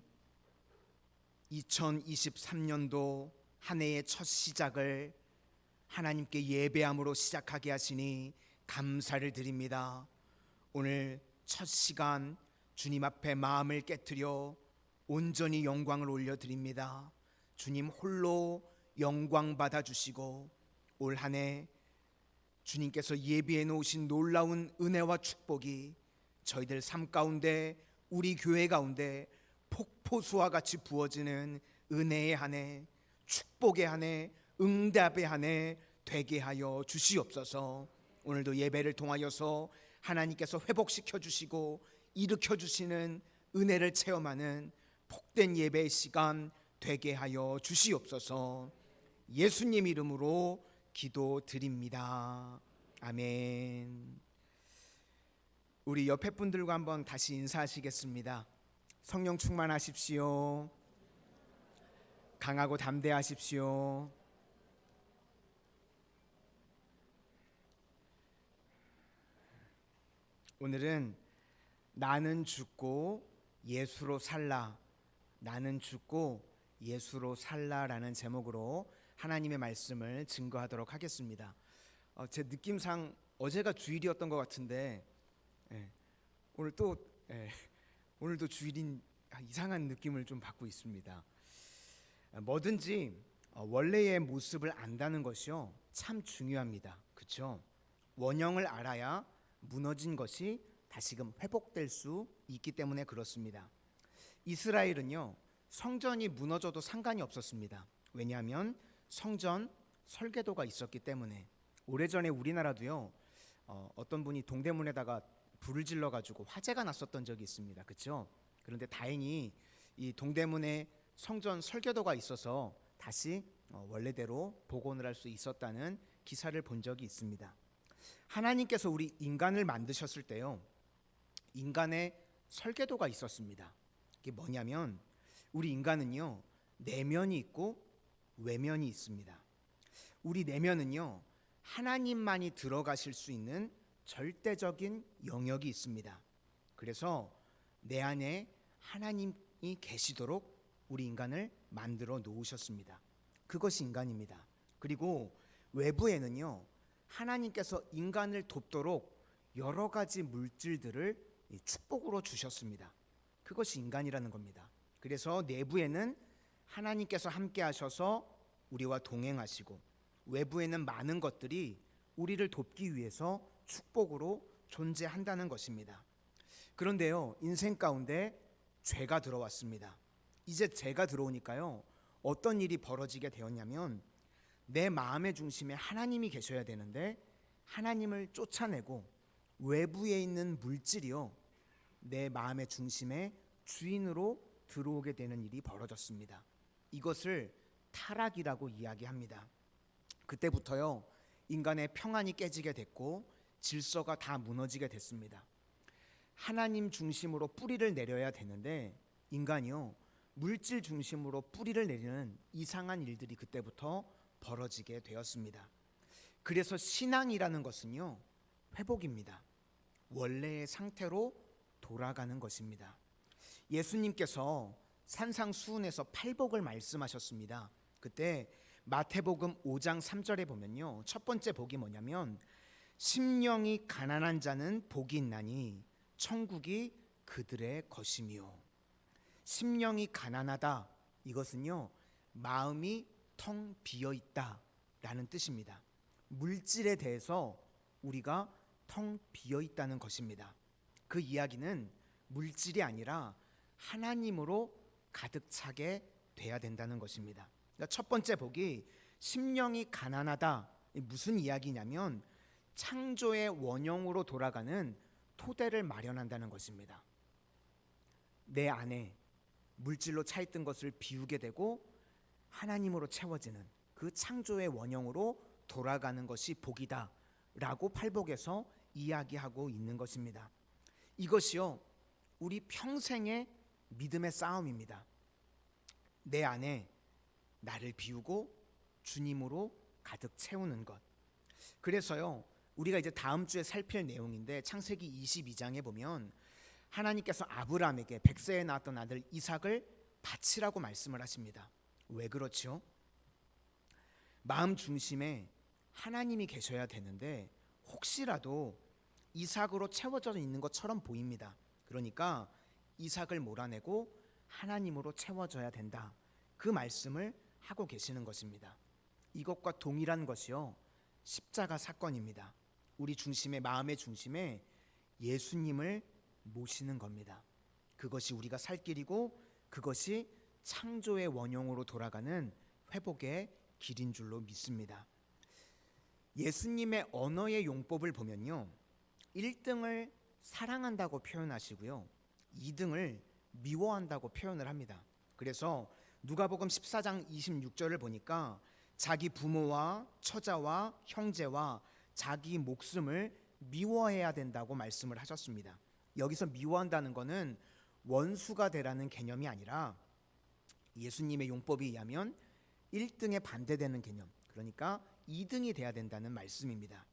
2023년도 한 해의 첫 시작을 하나님께 예배함으로 시작하게 하시니 감사를 드립니다. 오늘 첫 시간 주님 앞에 마음을 깨트려 온전히 영광을 올려드립니다. 주님 홀로 영광 받아주시고 올 한 해 주님께서 예비해 놓으신 놀라운 은혜와 축복이 저희들 삶 가운데, 우리 교회 가운데 폭포수와 같이 부어지는 은혜의 한 해, 축복의 한 해, 응답의 한 해 되게 하여 주시옵소서. 오늘도 예배를 통하여서 하나님께서 회복시켜 주시고 일으켜 주시는 은혜를 체험하는 복된 예배의 시간 되게 하여 주시옵소서. 예수님 이름으로 기도드립니다. 아멘. 우리 옆에 분들과 한번 다시 인사하시겠습니다. 성령 충만하십시오. 강하고 담대하십시오. 오늘은 나는 죽고 예수로 살라, 나는 죽고 예수로 살라라는 제목으로 하나님의 말씀을 증거하도록 하겠습니다. 제 느낌상 어제가 주일이었던 것 같은데 오늘도 주일인 이상한 느낌을 좀 받고 있습니다. 뭐든지 원래의 모습을 안다는 것이요 참 중요합니다. 그렇죠? 원형을 알아야 무너진 것이 다시금 회복될 수 있기 때문에 그렇습니다. 이스라엘은요 성전이 무너져도 상관이 없었습니다. 왜냐하면 성전 설계도가 있었기 때문에. 오래전에 우리나라도요 어떤 분이 동대문에다가 불을 질러 가지고 화재가 났었던 적이 있습니다. 그렇죠? 그런데 다행히 이 동대문에 성전 설계도가 있어서 다시 원래대로 복원을 할 수 있었다는 기사를 본 적이 있습니다. 하나님께서 우리 인간을 만드셨을 때요 인간의 설계도가 있었습니다. 이게 뭐냐면 우리 인간은요 내면이 있고 외면이 있습니다. 우리 내면은요 하나님만이 들어가실 수 있는 절대적인 영역이 있습니다. 그래서 내 안에 하나님이 계시도록 우리 인간을 만들어 놓으셨습니다. 그것이 인간입니다. 그리고 외부에는요 하나님께서 인간을 돕도록 여러 가지 물질들을 축복으로 주셨습니다. 그것이 인간이라는 겁니다. 그래서 내부에는 하나님께서 함께 하셔서 우리와 동행하시고 외부에는 많은 것들이 우리를 돕기 위해서 축복으로 존재한다는 것입니다. 그런데요 인생 가운데 죄가 들어왔습니다. 이제 죄가 들어오니까요 어떤 일이 벌어지게 되었냐면 내 마음의 중심에 하나님이 계셔야 되는데 하나님을 쫓아내고 외부에 있는 물질이요 내 마음의 중심에 주인으로 들어오게 되는 일이 벌어졌습니다. 이것을 타락이라고 이야기합니다. 그때부터요 인간의 평안이 깨지게 됐고 질서가 다 무너지게 됐습니다. 하나님 중심으로 뿌리를 내려야 되는데 인간이요 물질 중심으로 뿌리를 내리는 이상한 일들이 그때부터 벌어지게 되었습니다. 그래서 신앙이라는 것은요 회복입니다. 원래의 상태로 돌아가는 것입니다. 예수님께서 산상수훈에서 팔복을 말씀하셨습니다. 그때 마태복음 5장 3절에 보면요 첫 번째 복이 뭐냐면 심령이 가난한 자는 복이 있나니 천국이 그들의 것이며. 심령이 가난하다 이것은요 마음이 텅 비어 있다라는 뜻입니다. 물질에 대해서 우리가 텅 비어 있다는 것입니다. 그 이야기는 물질이 아니라 하나님으로 가득 차게 돼야 된다는 것입니다. 그러니까 첫 번째 복이 심령이 가난하다. 무슨 이야기냐면 창조의 원형으로 돌아가는 토대를 마련한다는 것입니다. 내 안에 물질로 차있던 것을 비우게 되고 하나님으로 채워지는 그 창조의 원형으로 돌아가는 것이 복이다 라고 팔복에서 이야기하고 있는 것입니다. 이것이요 우리 평생의 믿음의 싸움입니다. 내 안에 나를 비우고 주님으로 가득 채우는 것. 그래서요 우리가 이제 다음 주에 살필 내용인데 창세기 22장에 보면 하나님께서 아브라함에게 백세에 낳았던 아들 이삭을 바치라고 말씀을 하십니다. 왜 그렇죠? 마음 중심에 하나님이 계셔야 되는데 혹시라도 이삭으로 채워져 있는 것처럼 보입니다. 그러니까 이삭을 몰아내고 하나님으로 채워져야 된다. 그 말씀을 하고 계시는 것입니다. 이것과 동일한 것이요, 십자가 사건입니다. 우리 중심에, 마음의 중심에 예수님을 모시는 겁니다. 그것이 우리가 살 길이고 그것이 창조의 원형으로 돌아가는 회복의 길인 줄로 믿습니다. 예수님의 언어의 용법을 보면요, 1등을 사랑한다고 표현하시고요, 2등을 미워한다고 표현을 합니다. 그래서 누가복음 14장 26절을 보니까 자기 부모와 처자와 형제와 자기 목숨을 미워해야 된다고 말씀을 하셨습니다. 여기서 미워한다는 것은 원수가 되라는 개념이 아니라 예수님의 용법에 의하면 1등에 반대되는 개념, 그러니까 2등이 돼야 된다는 말씀입니다.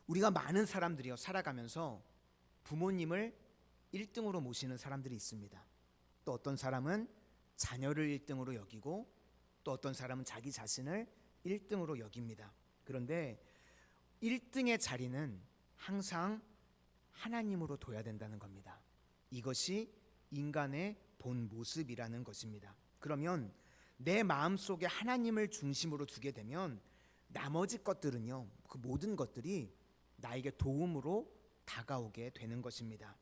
우리가 많은 사람들이요, 살아가면서 부모님을 1등으로 모시는 사람들이 있습니다. 또 어떤 사람은 자녀를 1등으로 여기고 또 어떤 사람은 자기 자신을 1등으로 여깁니다. 그런데 1등의 자리는 항상 하나님으로 둬야 된다는 겁니다. 이것이 인간의 본 모습이라는 것입니다. 그러면 내 마음속에 하나님을 중심으로 두게 되면 나머지 것들은요, 그 모든 것들이 나에게 도움으로 다가오게 되는 것입니다.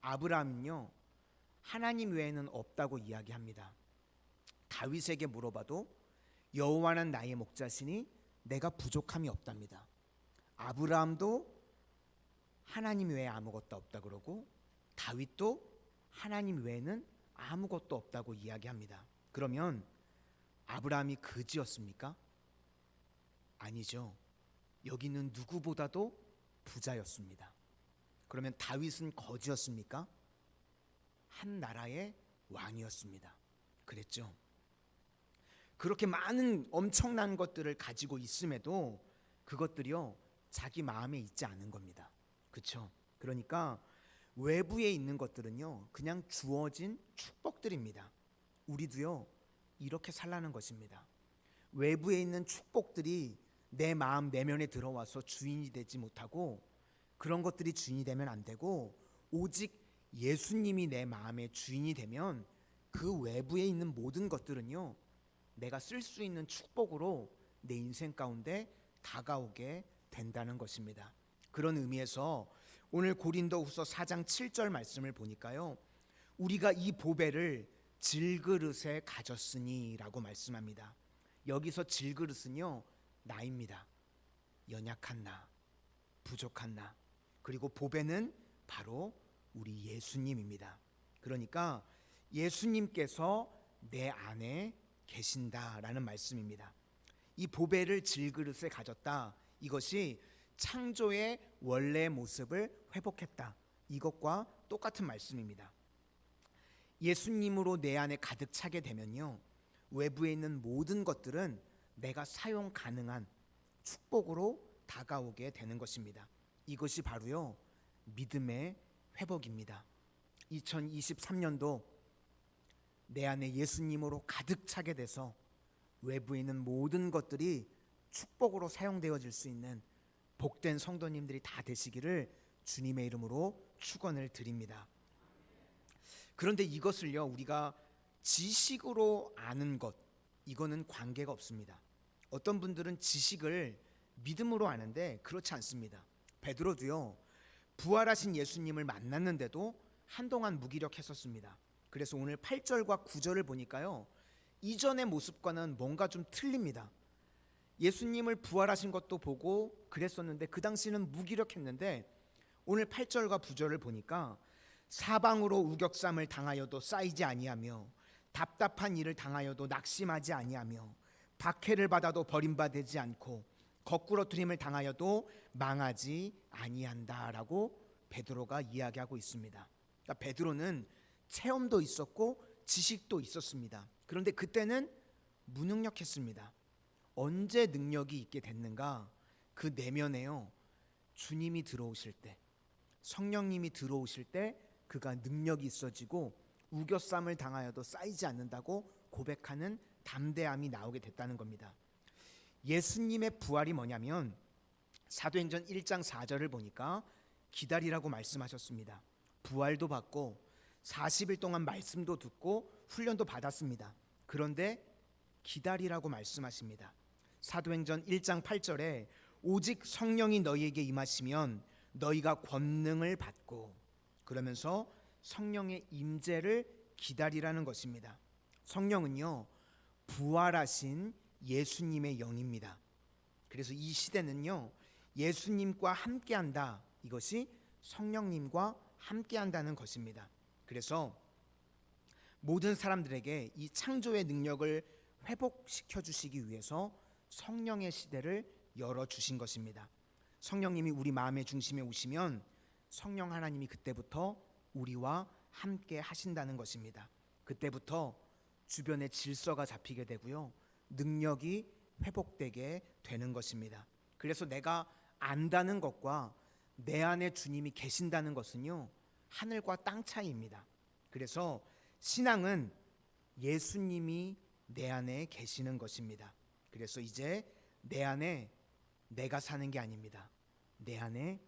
아브라함은요, 하나님 외에는 없다고 이야기합니다. 다윗에게 물어봐도 여호와는 나의 목자시니 내가 부족함이 없답니다. 아브라함도 하나님 외에 아무것도 없다 그러고 다윗도 하나님 외에는 아무것도 없다고 이야기합니다. 그러면 아브라함이 거지였습니까? 아니죠. 여기는 누구보다도 부자였습니다. 그러면 다윗은 거지였습니까? 한 나라의 왕이었습니다. 그랬죠. 그렇게 많은 엄청난 것들을 가지고 있음에도 그것들이요, 자기 마음에 있지 않은 겁니다. 그렇죠? 그러니까 외부에 있는 것들은요, 그냥 주어진 축복들입니다. 우리도요, 이렇게 살라는 것입니다. 외부에 있는 축복들이 내 마음 내면에 들어와서 주인이 되지 못하고 그런 것들이 주인이 되면 안 되고 오직 예수님이 내 마음의 주인이 되면 그 외부에 있는 모든 것들은요, 내가 쓸 수 있는 축복으로 내 인생 가운데 다가오게 된다는 것입니다. 그런 의미에서 오늘 고린도후서 4장 7절 말씀을 보니까요, 우리가 이 보배를 질그릇에 가졌으니 라고 말씀합니다. 여기서 질그릇은요, 나입니다. 연약한 나, 부족한 나, 그리고 보배는 바로 우리 예수님입니다. 그러니까 예수님께서 내 안에 계신다라는 말씀입니다. 이 보배를 질그릇에 가졌다, 이것이 창조의 원래 모습을 회복했다, 이것과 똑같은 말씀입니다. 예수님으로 내 안에 가득 차게 되면요, 외부에 있는 모든 것들은 내가 사용 가능한 축복으로 다가오게 되는 것입니다. 이것이 바로요, 믿음의 회복입니다. 2023년도 내 안에 예수님으로 가득 차게 돼서 외부에 있는 모든 것들이 축복으로 사용되어질 수 있는 복된 성도님들이 다 되시기를 주님의 이름으로 축원을 드립니다. 그런데 이것을요, 우리가 지식으로 아는 것, 이거는 관계가 없습니다. 어떤 분들은 지식을 믿음으로 아는데 그렇지 않습니다. 베드로도요, 부활하신 예수님을 만났는데도 한동안 무기력했었습니다. 그래서 오늘 8절과 9절을 보니까요, 이전의 모습과는 뭔가 좀 틀립니다. 예수님을 부활하신 것도 보고 그랬었는데 그 당시는 무기력했는데 오늘 8절과 9절을 보니까 사방으로 우격삼을 당하여도 쌓이지 아니하며 답답한 일을 당하여도 낙심하지 아니하며 박해를 받아도 버림받지 않고 거꾸러뜨림을 당하여도 망하지 아니한다라고 베드로가 이야기하고 있습니다. 그러니까 베드로는 체험도 있었고 지식도 있었습니다. 그런데 그때는 무능력했습니다. 언제 능력이 있게 됐는가? 그 내면에요, 주님이 들어오실 때, 성령님이 들어오실 때 그가 능력이 있어지고 우겨쌈을 당하여도 쌓이지 않는다고 고백하는 담대함이 나오게 됐다는 겁니다. 예수님의 부활이 뭐냐면 사도행전 1장 4절을 보니까 기다리라고 말씀하셨습니다. 부활도 받고 40일 동안 말씀도 듣고 훈련도 받았습니다. 그런데 기다리라고 말씀하십니다. 사도행전 1장 8절에 오직 성령이 너희에게 임하시면 너희가 권능을 받고, 그러면서 성령의 임재를 기다리라는 것입니다. 성령은요, 부활하신 예수님의 영입니다. 그래서 이 시대는요, 예수님과 함께한다, 이것이 성령님과 함께한다는 것입니다. 그래서 모든 사람들에게 이 창조의 능력을 회복시켜 주시기 위해서 성령의 시대를 열어주신 것입니다. 성령님이 우리 마음의 중심에 오시면 성령 하나님이 그때부터 우리와 함께 하신다는 것입니다. 그때부터 주변의 질서가 잡히게 되고요, 능력이 회복되게 되는 것입니다. 그래서 내가 안다는 것과 내 안에 주님이 계신다는 것은요, 하늘과 땅 차이입니다. 그래서 신앙은 예수님이 내 안에 계시는 것입니다. 그래서 이제 내 안에 내가 사는 게 아닙니다. 내 안에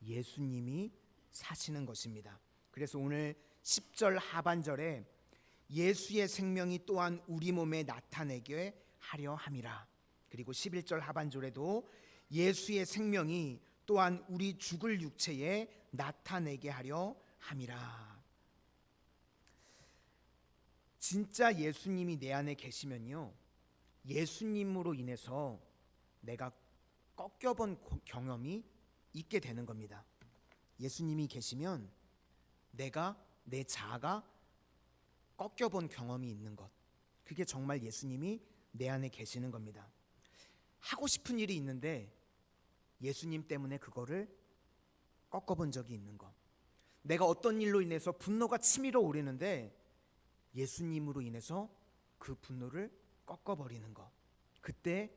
예수님이 사시는 것입니다. 그래서 오늘 10절 하반절에 예수의 생명이 또한 우리 몸에 나타내게 하려 함이라. 그리고 11절 하반절에도 예수의 생명이 또한 우리 죽을 육체에 나타내게 하려 함이라. 진짜 예수님이 내 안에 계시면요, 예수님으로 인해서 내가 꺾여본 경험이 있게 되는 겁니다. 예수님이 계시면 내가, 내 자아가 꺾여본 경험이 있는 것, 그게 정말 예수님이 내 안에 계시는 겁니다. 하고 싶은 일이 있는데 예수님 때문에 그거를 꺾어본 적이 있는 것, 내가 어떤 일로 인해서 분노가 치밀어 오르는데 예수님으로 인해서 그 분노를 꺾어버리는 것, 그때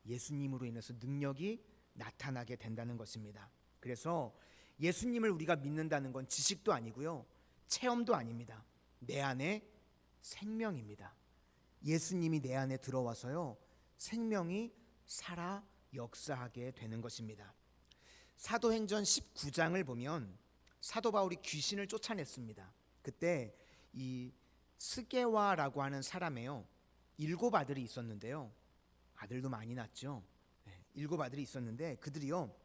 예수님으로 인해서 능력이 나타나게 된다는 것입니다. 그래서 예수님을 우리가 믿는다는 건 지식도 아니고요, 체험도 아닙니다. 내 안에 생명입니다. 예수님이 내 안에 들어와서요, 생명이 살아 역사하게 되는 것입니다. 사도행전 19장을 보면 사도 바울이 귀신을 쫓아냈습니다. 그때 이 스게와라고 하는 사람에요, 7 아들이 있었는데요, 아들도 많이 낳았죠. 7 아들이 있었는데 그들이요,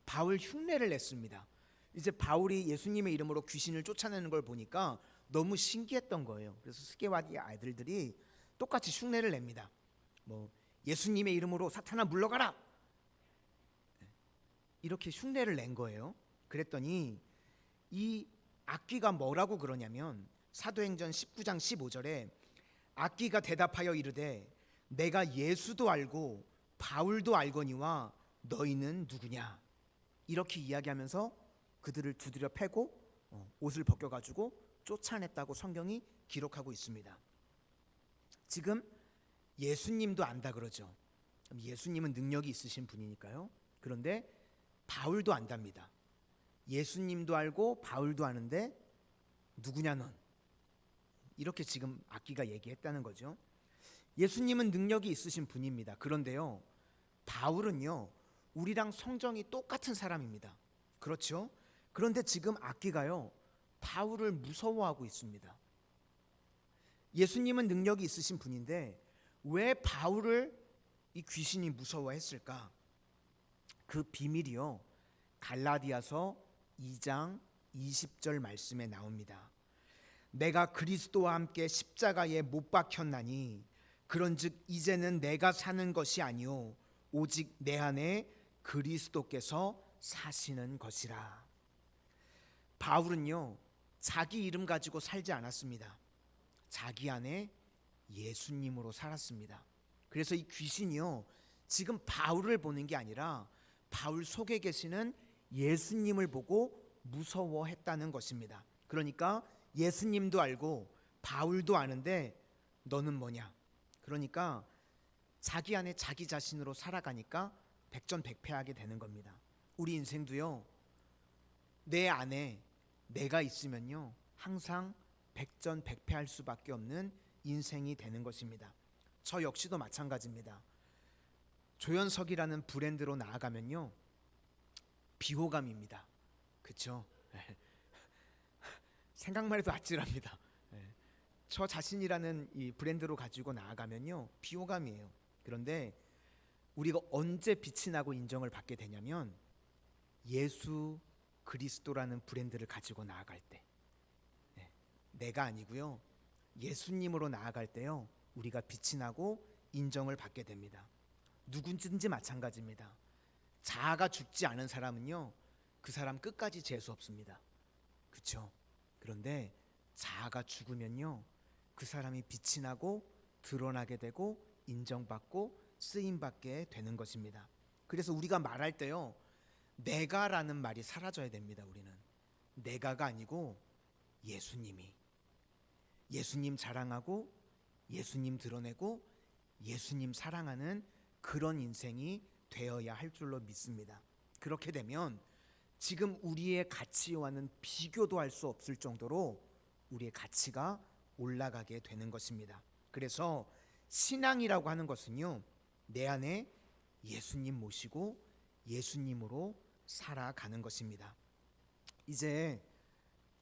바울 흉내를 냈습니다. 이제 바울이 예수님의 이름으로 귀신을 쫓아내는 걸 보니까 너무 신기했던 거예요. 그래서 스게와의 아들들이 똑같이 흉내를 냅니다. 예수님의 이름으로 사탄아 물러가라, 이렇게 흉내를 낸 거예요. 그랬더니 이 악귀가 뭐라고 그러냐면 사도행전 19장 15절에 악귀가 대답하여 이르되 내가 예수도 알고 바울도 알거니와 너희는 누구냐, 이렇게 이야기하면서 그들을 두드려 패고 옷을 벗겨가지고 쫓아냈다고 성경이 기록하고 있습니다. 지금 예수님도 안다 그러죠. 예수님은 능력이 있으신 분이니까요. 그런데 바울도 안답니다. 예수님도 알고 바울도 아는데 누구냐 넌, 이렇게 지금 악귀가 얘기했다는 거죠. 예수님은 능력이 있으신 분입니다. 그런데요, 바울은요, 우리랑 성정이 똑같은 사람입니다. 그렇죠? 그런데 지금 악귀가요, 바울을 무서워하고 있습니다. 예수님은 능력이 있으신 분인데 왜 바울을 이 귀신이 무서워했을까? 그 비밀이요, 갈라디아서 2장 20절 말씀에 나옵니다. 내가 그리스도와 함께 십자가에 못 박혔나니 그런즉 이제는 내가 사는 것이 아니요 오직 내 안에 그리스도께서 사시는 것이라. 바울은요, 자기 이름 가지고 살지 않았습니다. 자기 안에 예수님으로 살았습니다. 그래서 이 귀신이요, 지금 바울을 보는 게 아니라 바울 속에 계시는 예수님을 보고 무서워했다는 것입니다. 그러니까 예수님도 알고 바울도 아는데 너는 뭐냐? 그러니까 자기 안에 자기 자신으로 살아가니까 백전백패하게 되는 겁니다. 우리 인생도요, 내 안에 내가 있으면요, 항상 백전백패할 수밖에 없는 인생이 되는 것입니다. 저 역시도 마찬가지입니다. 조연석이라는 브랜드로 나아가면요, 비호감입니다. 그렇죠? 생각만 해도 아찔합니다. 저 자신이라는 이 브랜드로 가지고 나아가면요, 비호감이에요. 그런데 우리가 언제 빛이 나고 인정을 받게 되냐면 예수 그리스도라는 브랜드를 가지고 나아갈 때, 내가 아니고요, 예수님으로 나아갈 때요, 우리가 빛이 나고 인정을 받게 됩니다. 누구든지 마찬가지입니다. 자아가 죽지 않은 사람은요, 그 사람 끝까지 재수 없습니다. 그렇죠? 그런데 자아가 죽으면요, 그 사람이 빛이 나고 드러나게 되고 인정받고 쓰임받게 되는 것입니다. 그래서 우리가 말할 때요, 내가라는 말이 사라져야 됩니다. 우리는 내가가 아니고 예수님이, 예수님 자랑하고 예수님 드러내고 예수님 사랑하는 그런 인생이 되어야 할 줄로 믿습니다. 그렇게 되면 지금 우리의 가치와는 비교도 할 수 없을 정도로 우리의 가치가 올라가게 되는 것입니다. 그래서 신앙이라고 하는 것은요, 내 안에 예수님 모시고 예수님으로 살아가는 것입니다. 이제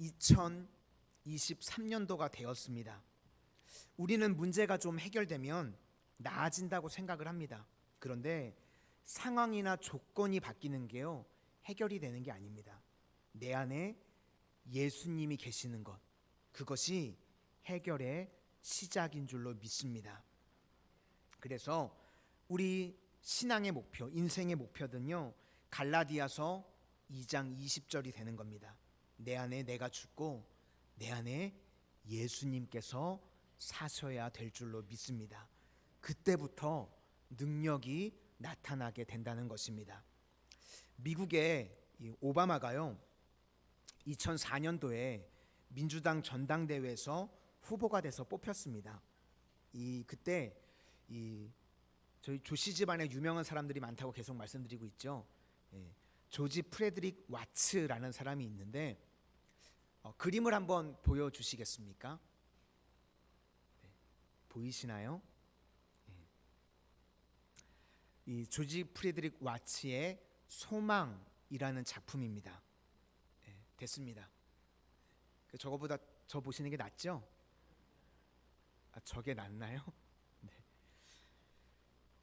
2023년도가 되었습니다. 우리는 문제가 좀 해결되면 나아진다고 생각을 합니다. 그런데 상황이나 조건이 바뀌는 게요, 해결이 되는 게 아닙니다. 내 안에 예수님이 계시는 것, 그것이 해결의 시작인 줄로 믿습니다. 그래서 우리 신앙의 목표, 인생의 목표는요, 갈라디아서 2장 20절이 되는 겁니다. 내 안에 내가 죽고 내 안에 예수님께서 사셔야 될 줄로 믿습니다. 그때부터 능력이 나타나게 된다는 것입니다. 미국의 오바마가요, 2004년도에 민주당 전당대회에서 후보가 돼서 뽑혔습니다. 그때 저희 조씨 집안에 유명한 사람들이 많다고 계속 말씀드리고 있죠. 조지 프레드릭 와츠라는 사람이 있는데, 그림을 한번 보여주시겠습니까? 보이시나요? 이 조지 프레드릭 와츠의 소망이라는 작품입니다. 됐습니다. 저거보다 저 보시는 게 낫죠? 저게 낫나요? 네.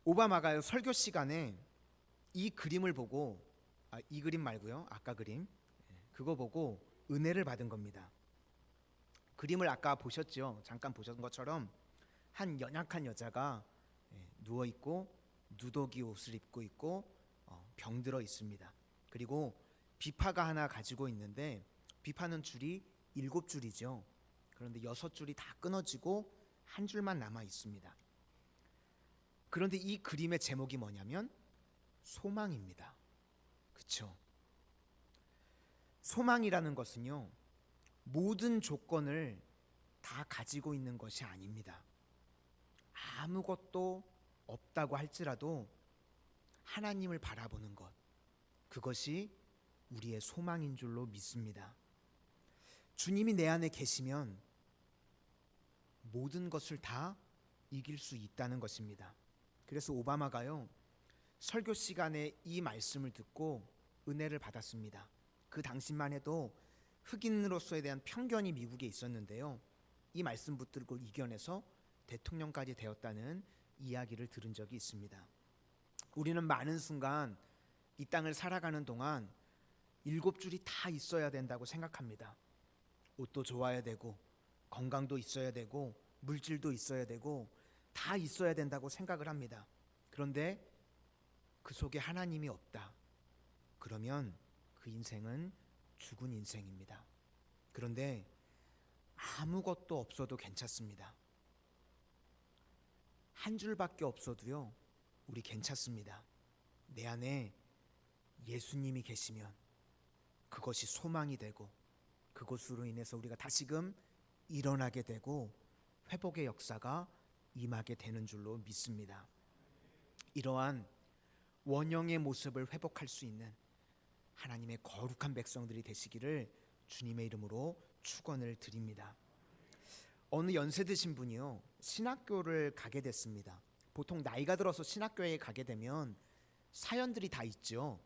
오바마가 설교 시간에 이 그림을 보고, 이 그림 말고요, 아까 그림, 그거 보고 은혜를 받은 겁니다. 그림을 아까 보셨죠? 잠깐 보셨던 것처럼 한 연약한 여자가 누워 있고 누더기 옷을 입고 있고 병들어 있습니다. 그리고 비파가 하나 가지고 있는데, 비파는 줄이 7줄이죠. 그런데 6줄이 다 끊어지고 한 줄만 남아 있습니다. 그런데 이 그림의 제목이 뭐냐면 소망입니다. 그렇죠? 소망이라는 것은요, 모든 조건을 다 가지고 있는 것이 아닙니다. 아무것도 없다고 할지라도 하나님을 바라보는 것, 그것이 우리의 소망인 줄로 믿습니다. 주님이 내 안에 계시면 모든 것을 다 이길 수 있다는 것입니다. 그래서 오바마가요, 설교 시간에 이 말씀을 듣고 은혜를 받았습니다. 그 당시만 해도 흑인으로서에 대한 편견이 미국에 있었는데요, 이 말씀 붙들고 이겨내서 대통령까지 되었다는 이야기를 들은 적이 있습니다. 우리는 많은 순간 이 땅을 살아가는 동안 7줄이 다 있어야 된다고 생각합니다. 옷도 좋아야 되고 건강도 있어야 되고 물질도 있어야 되고 다 있어야 된다고 생각을 합니다. 그런데 그 속에 하나님이 없다. 그러면 그 인생은 죽은 인생입니다. 그런데 아무것도 없어도 괜찮습니다. 한 줄밖에 없어도요, 우리 괜찮습니다. 내 안에 예수님이 계시면 그것이 소망이 되고, 그것으로 인해서 우리가 다시금 일어나게 되고 회복의 역사가 임하게 되는 줄로 믿습니다. 이러한 원형의 모습을 회복할 수 있는 하나님의 거룩한 백성들이 되시기를 주님의 이름으로 축원을 드립니다. 어느 연세 드신 분이요, 신학교를 가게 됐습니다. 보통 나이가 들어서 신학교에 가게 되면 사연들이 다 있죠.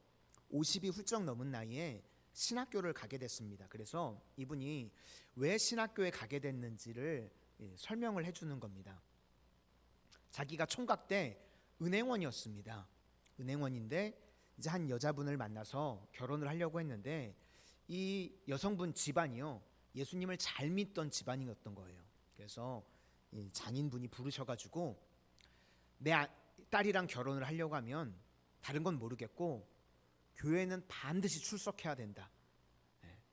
50이 훌쩍 넘은 나이에 신학교를 가게 됐습니다. 그래서 이분이 왜 신학교에 가게 됐는지를 설명을 해주는 겁니다. 자기가 총각 때 은행원이었습니다. 은행원인데 이제 한 여자분을 만나서 결혼을 하려고 했는데 이 여성분 집안이요, 예수님을 잘 믿던 집안이었던 거예요. 그래서 이 장인분이 부르셔가지고 내 딸이랑 결혼을 하려고 하면 다른 건 모르겠고 교회는 반드시 출석해야 된다.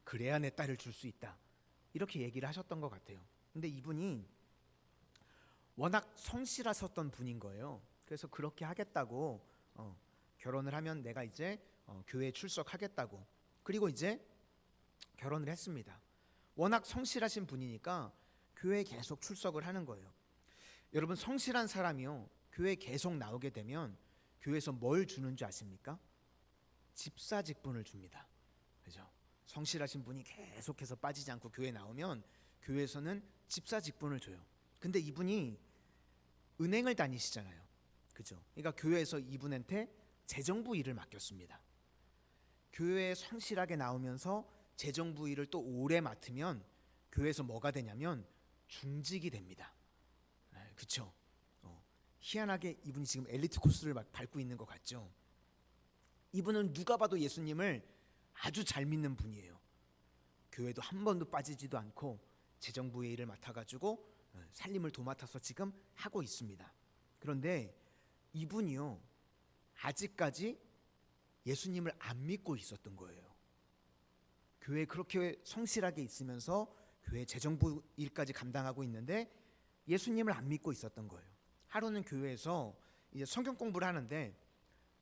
그래야 내 딸을 줄 수 있다. 이렇게 얘기를 하셨던 것 같아요. 근데 이분이 워낙 성실하셨던 분인 거예요. 그래서 그렇게 하겠다고 결혼을 하면 내가 이제 교회에 출석하겠다고. 그리고 이제 결혼을 했습니다. 워낙 성실하신 분이니까 교회에 계속 출석을 하는 거예요. 여러분, 성실한 사람이요, 교회에 계속 나오게 되면 교회에서 뭘 주는 줄 아십니까? 집사 직분을 줍니다. 그죠? 성실하신 분이 계속해서 빠지지 않고 교회에 나오면 교회에서는 집사 직분을 줘요. 근데 이분이 은행을 다니시잖아요. 그죠? 그러니까 교회에서 이분한테 재정부 일을 맡겼습니다. 교회에 성실하게 나오면서 재정부 일을 또 오래 맡으면 교회에서 뭐가 되냐면 중직이 됩니다. 그렇죠? 희한하게 이분이 지금 엘리트 코스를 막 밟고 있는 것 같죠? 이분은 누가 봐도 예수님을 아주 잘 믿는 분이에요. 교회도 한 번도 빠지지도 않고 재정부의 일을 맡아가지고 살림을 도맡아서 지금 하고 있습니다. 그런데 이분이요, 아직까지 예수님을 안 믿고 있었던 거예요. 교회에 그렇게 성실하게 있으면서 교회 재정부 일까지 감당하고 있는데 예수님을 안 믿고 있었던 거예요. 하루는 교회에서 이제 성경 공부를 하는데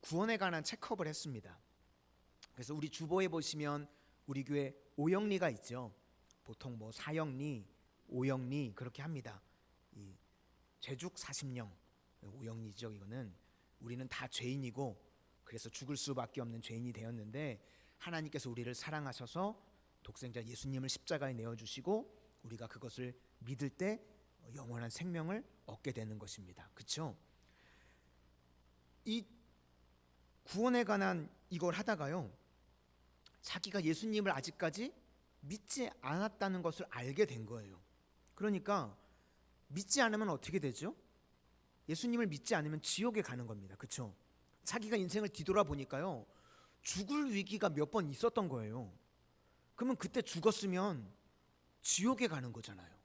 구원에 관한 체크업을 했습니다. 그래서 우리 주보에 보시면 우리 교회 오영리가 있죠. 보통 뭐 사영리, 오영리 그렇게 합니다. 이 죄죽 40령 오영리죠. 이거는 우리는 다 죄인이고 그래서 죽을 수밖에 없는 죄인이 되었는데 하나님께서 우리를 사랑하셔서 독생자 예수님을 십자가에 내어주시고 우리가 그것을 믿을 때 영원한 생명을 얻게 되는 것입니다. 그렇죠? 이 구원에 관한 이걸 하다가요, 자기가 예수님을 아직까지 믿지 않았다는 것을 알게 된 거예요. 그러니까 믿지 않으면 어떻게 되죠? 예수님을 믿지 않으면 지옥에 가는 겁니다. 그렇죠? 자기가 인생을 뒤돌아보니까요, 죽을 위기가 몇 번 있었던 거예요. 그러면 그때 죽었으면 지옥에 가는 거잖아요.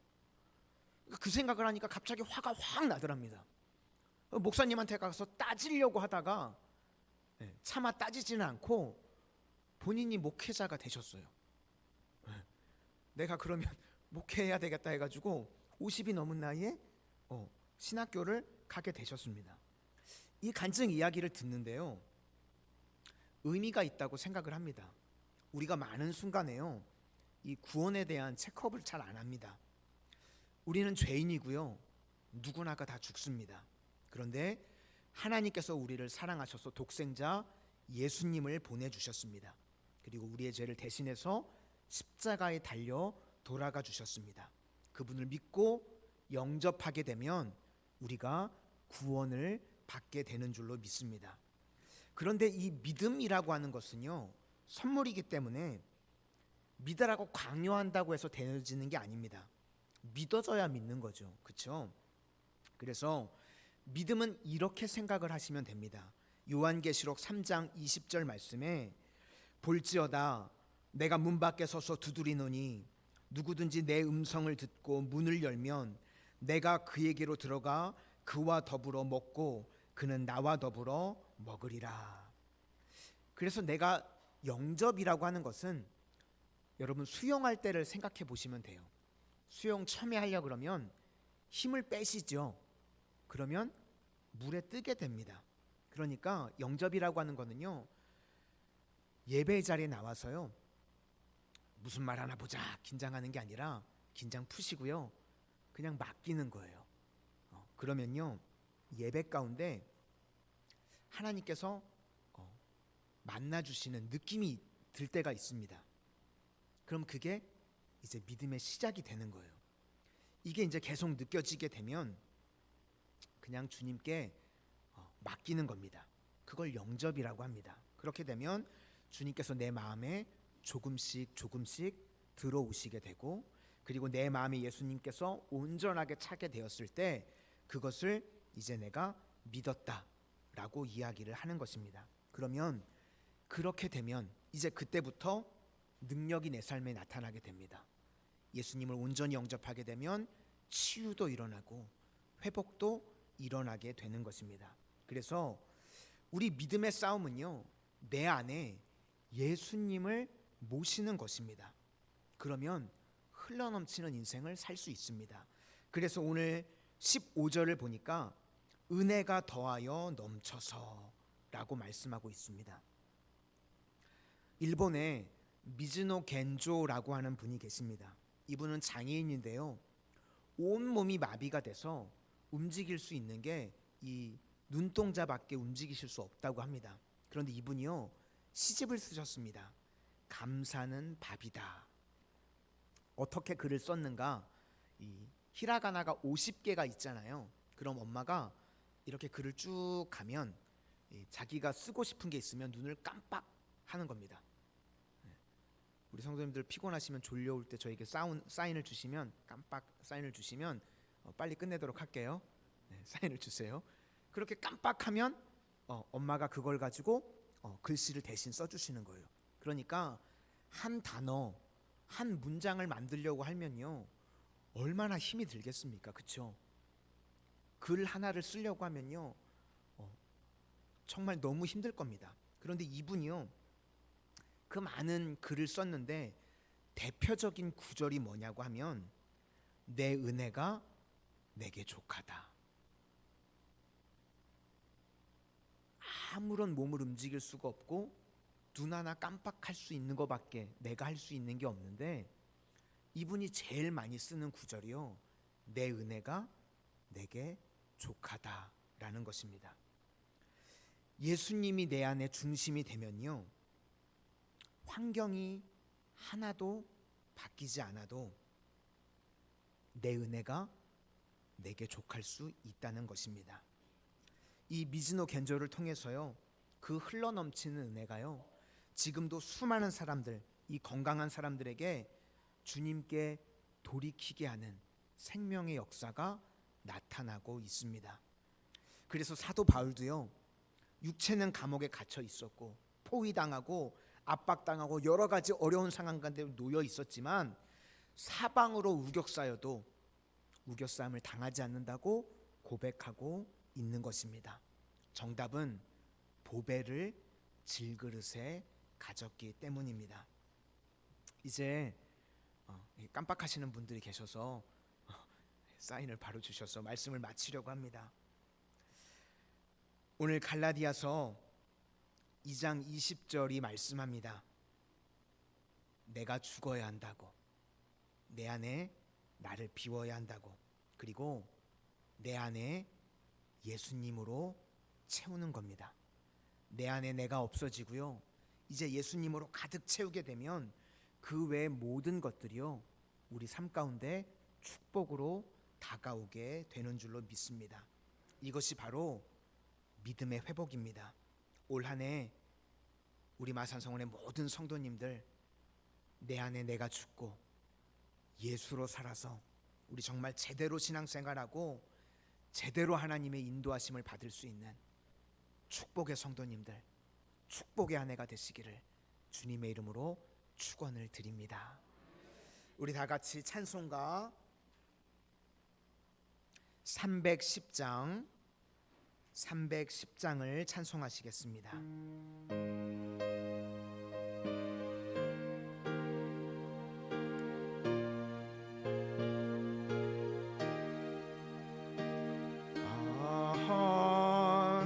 그 생각을 하니까 갑자기 화가 확 나더랍니다. 목사님한테 가서 따지려고 하다가 차마 따지지는 않고 본인이 목회자가 되셨어요. 내가 그러면 목회해야 되겠다 해가지고 50이 넘은 나이에 신학교를 가게 되셨습니다. 이 간증 이야기를 듣는데요, 의미가 있다고 생각을 합니다. 우리가 많은 순간에요, 이 구원에 대한 체크업을 잘 안 합니다. 우리는 죄인이고요, 누구나가 다 죽습니다. 그런데 하나님께서 우리를 사랑하셔서 독생자 예수님을 보내주셨습니다. 그리고 우리의 죄를 대신해서 십자가에 달려 돌아가 주셨습니다. 그분을 믿고 영접하게 되면 우리가 구원을 받게 되는 줄로 믿습니다. 그런데 이 믿음이라고 하는 것은요, 선물이기 때문에 믿으라고 강요한다고 해서 되어지는 게 아닙니다. 믿어져야 믿는 거죠. 그렇죠? 그래서 믿음은 이렇게 생각을 하시면 됩니다. 요한계시록 3장 20절 말씀에 볼지어다 내가 문 밖에 서서 두드리노니 누구든지 내 음성을 듣고 문을 열면 내가 그에게로 들어가 그와 더불어 먹고 그는 나와 더불어 먹으리라. 그래서 내가 영접이라고 하는 것은 여러분 수영할 때를 생각해 보시면 돼요. 수영 처음에 하려고 그러면 힘을 빼시죠. 그러면 물에 뜨게 됩니다. 그러니까 영접이라고 하는 거는요, 예배 자리에 나와서요, 무슨 말 하나 보자 긴장하는 게 아니라 긴장 푸시고요, 그냥 맡기는 거예요. 그러면요, 예배 가운데 하나님께서 만나주시는 느낌이 들 때가 있습니다. 그럼 그게 이제 믿음의 시작이 되는 거예요. 이게 이제 계속 느껴지게 되면 그냥 주님께 맡기는 겁니다. 그걸 영접이라고 합니다. 그렇게 되면 주님께서 내 마음에 조금씩 들어오시게 되고, 그리고 내 마음에 예수님께서 온전하게 차게 되었을 때 그것을 이제 내가 믿었다라고 이야기를 하는 것입니다. 그러면 그렇게 되면 이제 그때부터 능력이 내 삶에 나타나게 됩니다. 예수님을 온전히 영접하게 되면 치유도 일어나고 회복도 일어나게 되는 것입니다. 그래서 우리 믿음의 싸움은요, 내 안에 예수님을 모시는 것입니다. 그러면 흘러넘치는 인생을 살 수 있습니다. 그래서 오늘 15절을 보니까 은혜가 더하여 넘쳐서 라고 말씀하고 있습니다. 일본에 미즈노 겐조라고 하는 분이 계십니다. 이분은 장애인인데요, 온몸이 마비가 돼서 움직일 수 있는 게 이 눈동자밖에 움직이실 수 없다고 합니다. 그런데 이분이요, 시집을 쓰셨습니다. 감사는 밥이다. 어떻게 글을 썼는가? 이 히라가나가 50개가 있잖아요. 그럼 엄마가 이렇게 글을 쭉 가면 자기가 쓰고 싶은 게 있으면 눈을 깜빡하는 겁니다. 우리 성도님들 피곤하시면 졸려올 때 저에게 사인을 주시면, 깜빡 사인을 주시면 빨리 끝내도록 할게요. 사인을 주세요. 그렇게 깜빡하면 엄마가 그걸 가지고 글씨를 대신 써주시는 거예요. 그러니까 한 단어, 한 문장을 만들려고 하면요, 얼마나 힘이 들겠습니까? 그렇죠? 글 하나를 쓰려고 하면요, 정말 너무 힘들 겁니다. 그런데 이분이요, 그 많은 글을 썼는데 대표적인 구절이 뭐냐고 하면, 내 은혜가 내게 족하다. 아무런 몸을 움직일 수가 없고 눈 하나 깜빡할 수 있는 것밖에 내가 할 수 있는 게 없는데, 이분이 제일 많이 쓰는 구절이요, 내 은혜가 내게 족하다라는 것입니다. 예수님이 내 안에 중심이 되면요, 환경이 하나도 바뀌지 않아도 내 은혜가 내게 족할 수 있다는 것입니다. 이 미즈노 겐조를 통해서요, 그 흘러넘치는 은혜가요, 지금도 수많은 사람들, 이 건강한 사람들에게 주님께 돌이키게 하는 생명의 역사가 나타나고 있습니다. 그래서 사도 바울도요, 육체는 감옥에 갇혀 있었고 포위당하고 압박당하고 여러 가지 어려운 상황 가운데 놓여 있었지만 사방으로 우겨싸여도 우겨싸움을 당하지 않는다고 고백하고 있는 것입니다. 정답은 보배를 질그릇에 가졌기 때문입니다. 이제 깜빡하시는 분들이 계셔서 사인을 바로 주셔서 말씀을 마치려고 합니다. 오늘 갈라디아서 2장 20절이 말씀합니다. 내가 죽어야 한다고, 내 안에 나를 비워야 한다고, 그리고 내 안에 예수님으로 채우는 겁니다. 내 안에 내가 없어지고요, 이제 예수님으로 가득 채우게 되면 그 외의 모든 것들이요, 우리 삶 가운데 축복으로 다가오게 되는 줄로 믿습니다. 이것이 바로 믿음의 회복입니다. 올 한 해 우리 마산성원의 모든 성도님들, 내 안에 내가 죽고 예수로 살아서 우리 정말 제대로 신앙생활하고 제대로 하나님의 인도하심을 받을 수 있는 축복의 성도님들, 축복의 한 해가 되시기를 주님의 이름으로 축원을 드립니다. 우리 다 같이 찬송가 310장을 찬송하시겠습니다.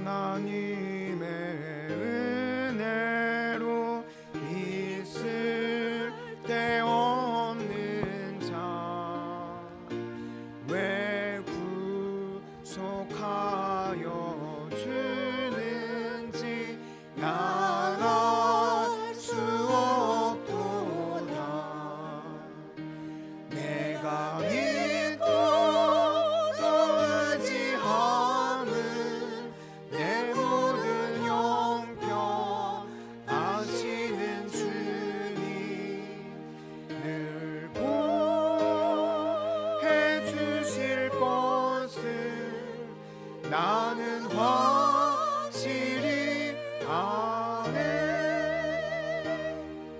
하나님의 은혜로 있을 때 없는 자 왜 구속하여 주는지 나 나는 확실히 아네.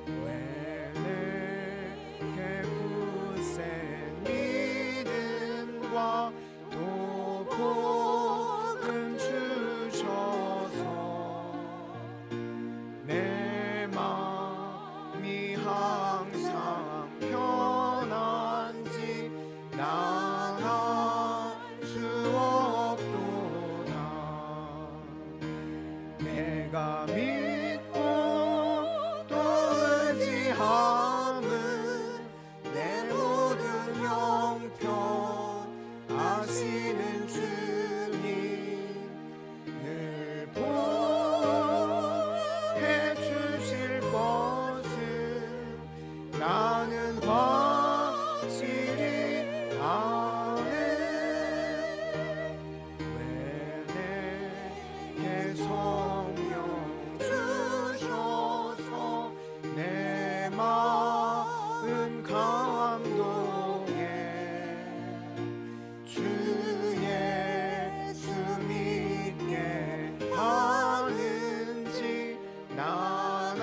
왜 내게 굳센 믿음과 또 복음 주셔서 내 마음이 항상 편한지 난 알 수 없도다. 내가 믿고 또 의지함은 내 모든 형편 아시는 주님 늘 보해 주실 것을 나는 확실히 아네. 왜 내게 성령 주셔서 내 마음 감동해 주 예수 믿게 하는지 난 알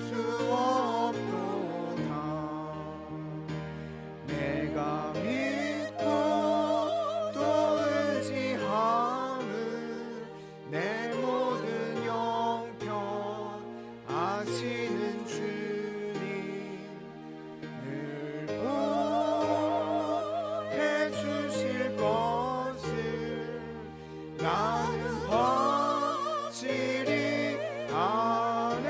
수 없도다. 내가 믿고 또 의지함은 내 모든 형편 아시는 주님 늘 보해 주실 것을 나는 확실히 아네.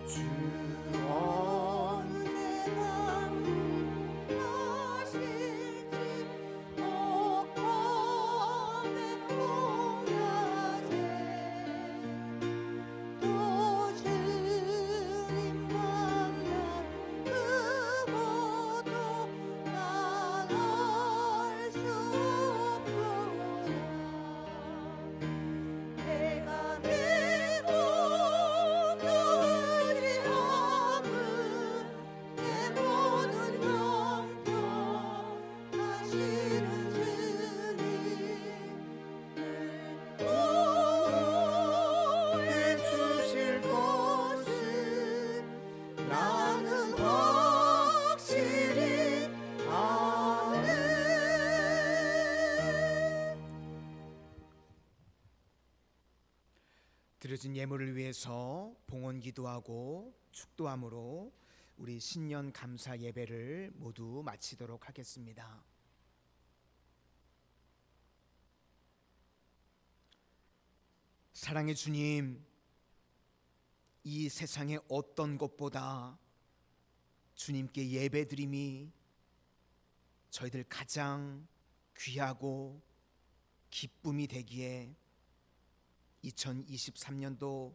주 없는 내가 믿고 또 의지함은 내 모든 형편 하시는 주님 보해 주실 것을 나는 확실히 아네. 드려진 예물을 위해서 봉헌 기도하고 축도함으로 우리 신년 감사 예배를 모두 마치도록 하겠습니다. 사랑의 주님, 이 세상의 어떤 것보다 주님께 예배드림이 저희들 가장 귀하고 기쁨이 되기에 2023년도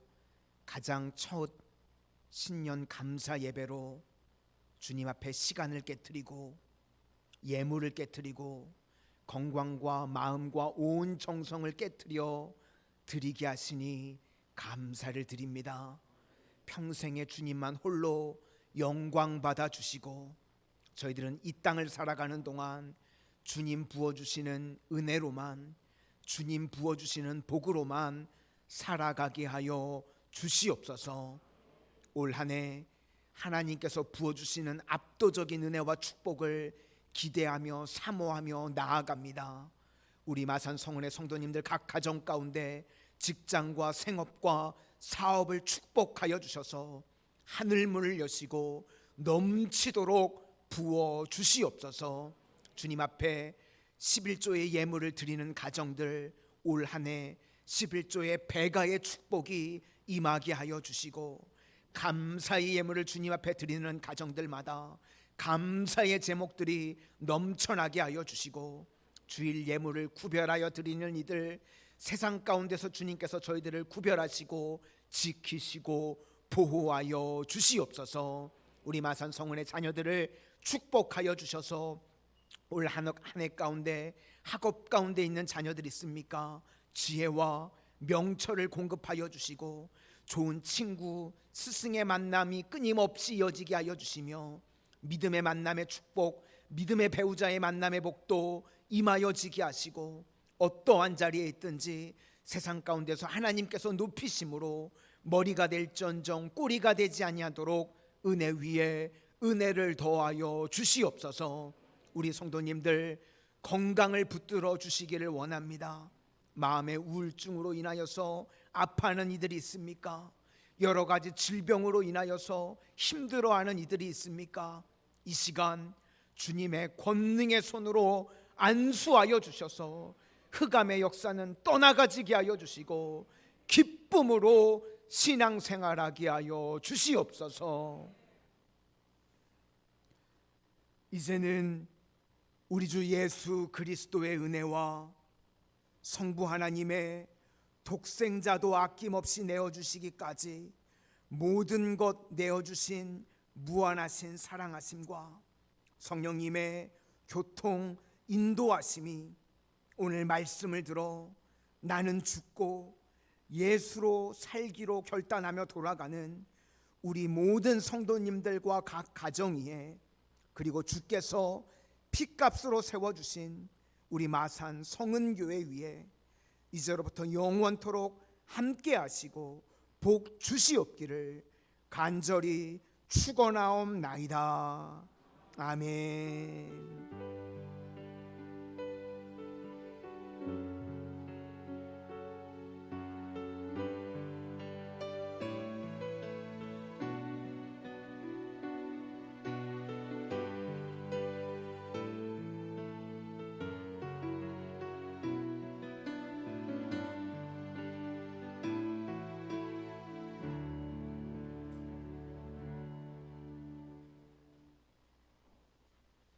가장 첫 신년 감사 예배로 주님 앞에 시간을 깨트리고 예물을 깨트리고 건강과 마음과 온 정성을 깨트려 드리게 하시니 감사를 드립니다. 평생에 주님만 홀로 영광 받아 주시고 저희들은 이 땅을 살아가는 동안 주님 부어주시는 은혜로만, 주님 부어주시는 복으로만 살아가게 하여 주시옵소서. 올 한 해 하나님께서 부어주시는 압도적인 은혜와 축복을 기대하며 사모하며 나아갑니다. 우리 마산 성은의 성도님들 각 가정 가운데 직장과 생업과 사업을 축복하여 주셔서 하늘문을 여시고 넘치도록 부어 주시옵소서. 주님 앞에 11조의 예물을 드리는 가정들 올 한 해 11조의 배가의 축복이 임하게 하여 주시고, 감사의 예물을 주님 앞에 드리는 가정들마다 감사의 제목들이 넘쳐나게 하여 주시고, 주일 예물을 구별하여 드리는 이들 세상 가운데서 주님께서 저희들을 구별하시고 지키시고 보호하여 주시옵소서. 우리 마산 성은의 자녀들을 축복하여 주셔서 올 한 해 가운데 학업 가운데 있는 자녀들 있습니까? 지혜와 명철을 공급하여 주시고 좋은 친구, 스승의 만남이 끊임없이 이어지게 하여 주시며 믿음의 만남의 축복, 믿음의 배우자의 만남의 복도 임하여지게 하시고 어떠한 자리에 있든지 세상 가운데서 하나님께서 높이심으로 머리가 될지언정 꼬리가 되지 아니하도록 은혜 위에 은혜를 더하여 주시옵소서. 우리 성도님들 건강을 붙들어 주시기를 원합니다. 마음의 우울증으로 인하여서 아파하는 이들이 있습니까? 여러 가지 질병으로 인하여서 힘들어하는 이들이 있습니까? 이 시간 주님의 권능의 손으로 안수하여 주셔서 흑암의 역사는 떠나가지게 하여 주시고 기쁨으로 신앙생활하게 하여 주시옵소서. 이제는 우리 주 예수 그리스도의 은혜와 성부 하나님의 독생자도 아낌없이 내어주시기까지 모든 것 내어주신 무한하신 사랑하심과 성령님의 교통 인도하심이 오늘 말씀을 들어 나는 죽고 예수로 살기로 결단하며 돌아가는 우리 모든 성도님들과 각 가정 위에, 그리고 주께서 핏값으로 세워주신 우리 마산 성은교회 위에 이제로부터 영원토록 함께 하시고 복 주시옵기를 간절히 축원하옵나이다. 아멘.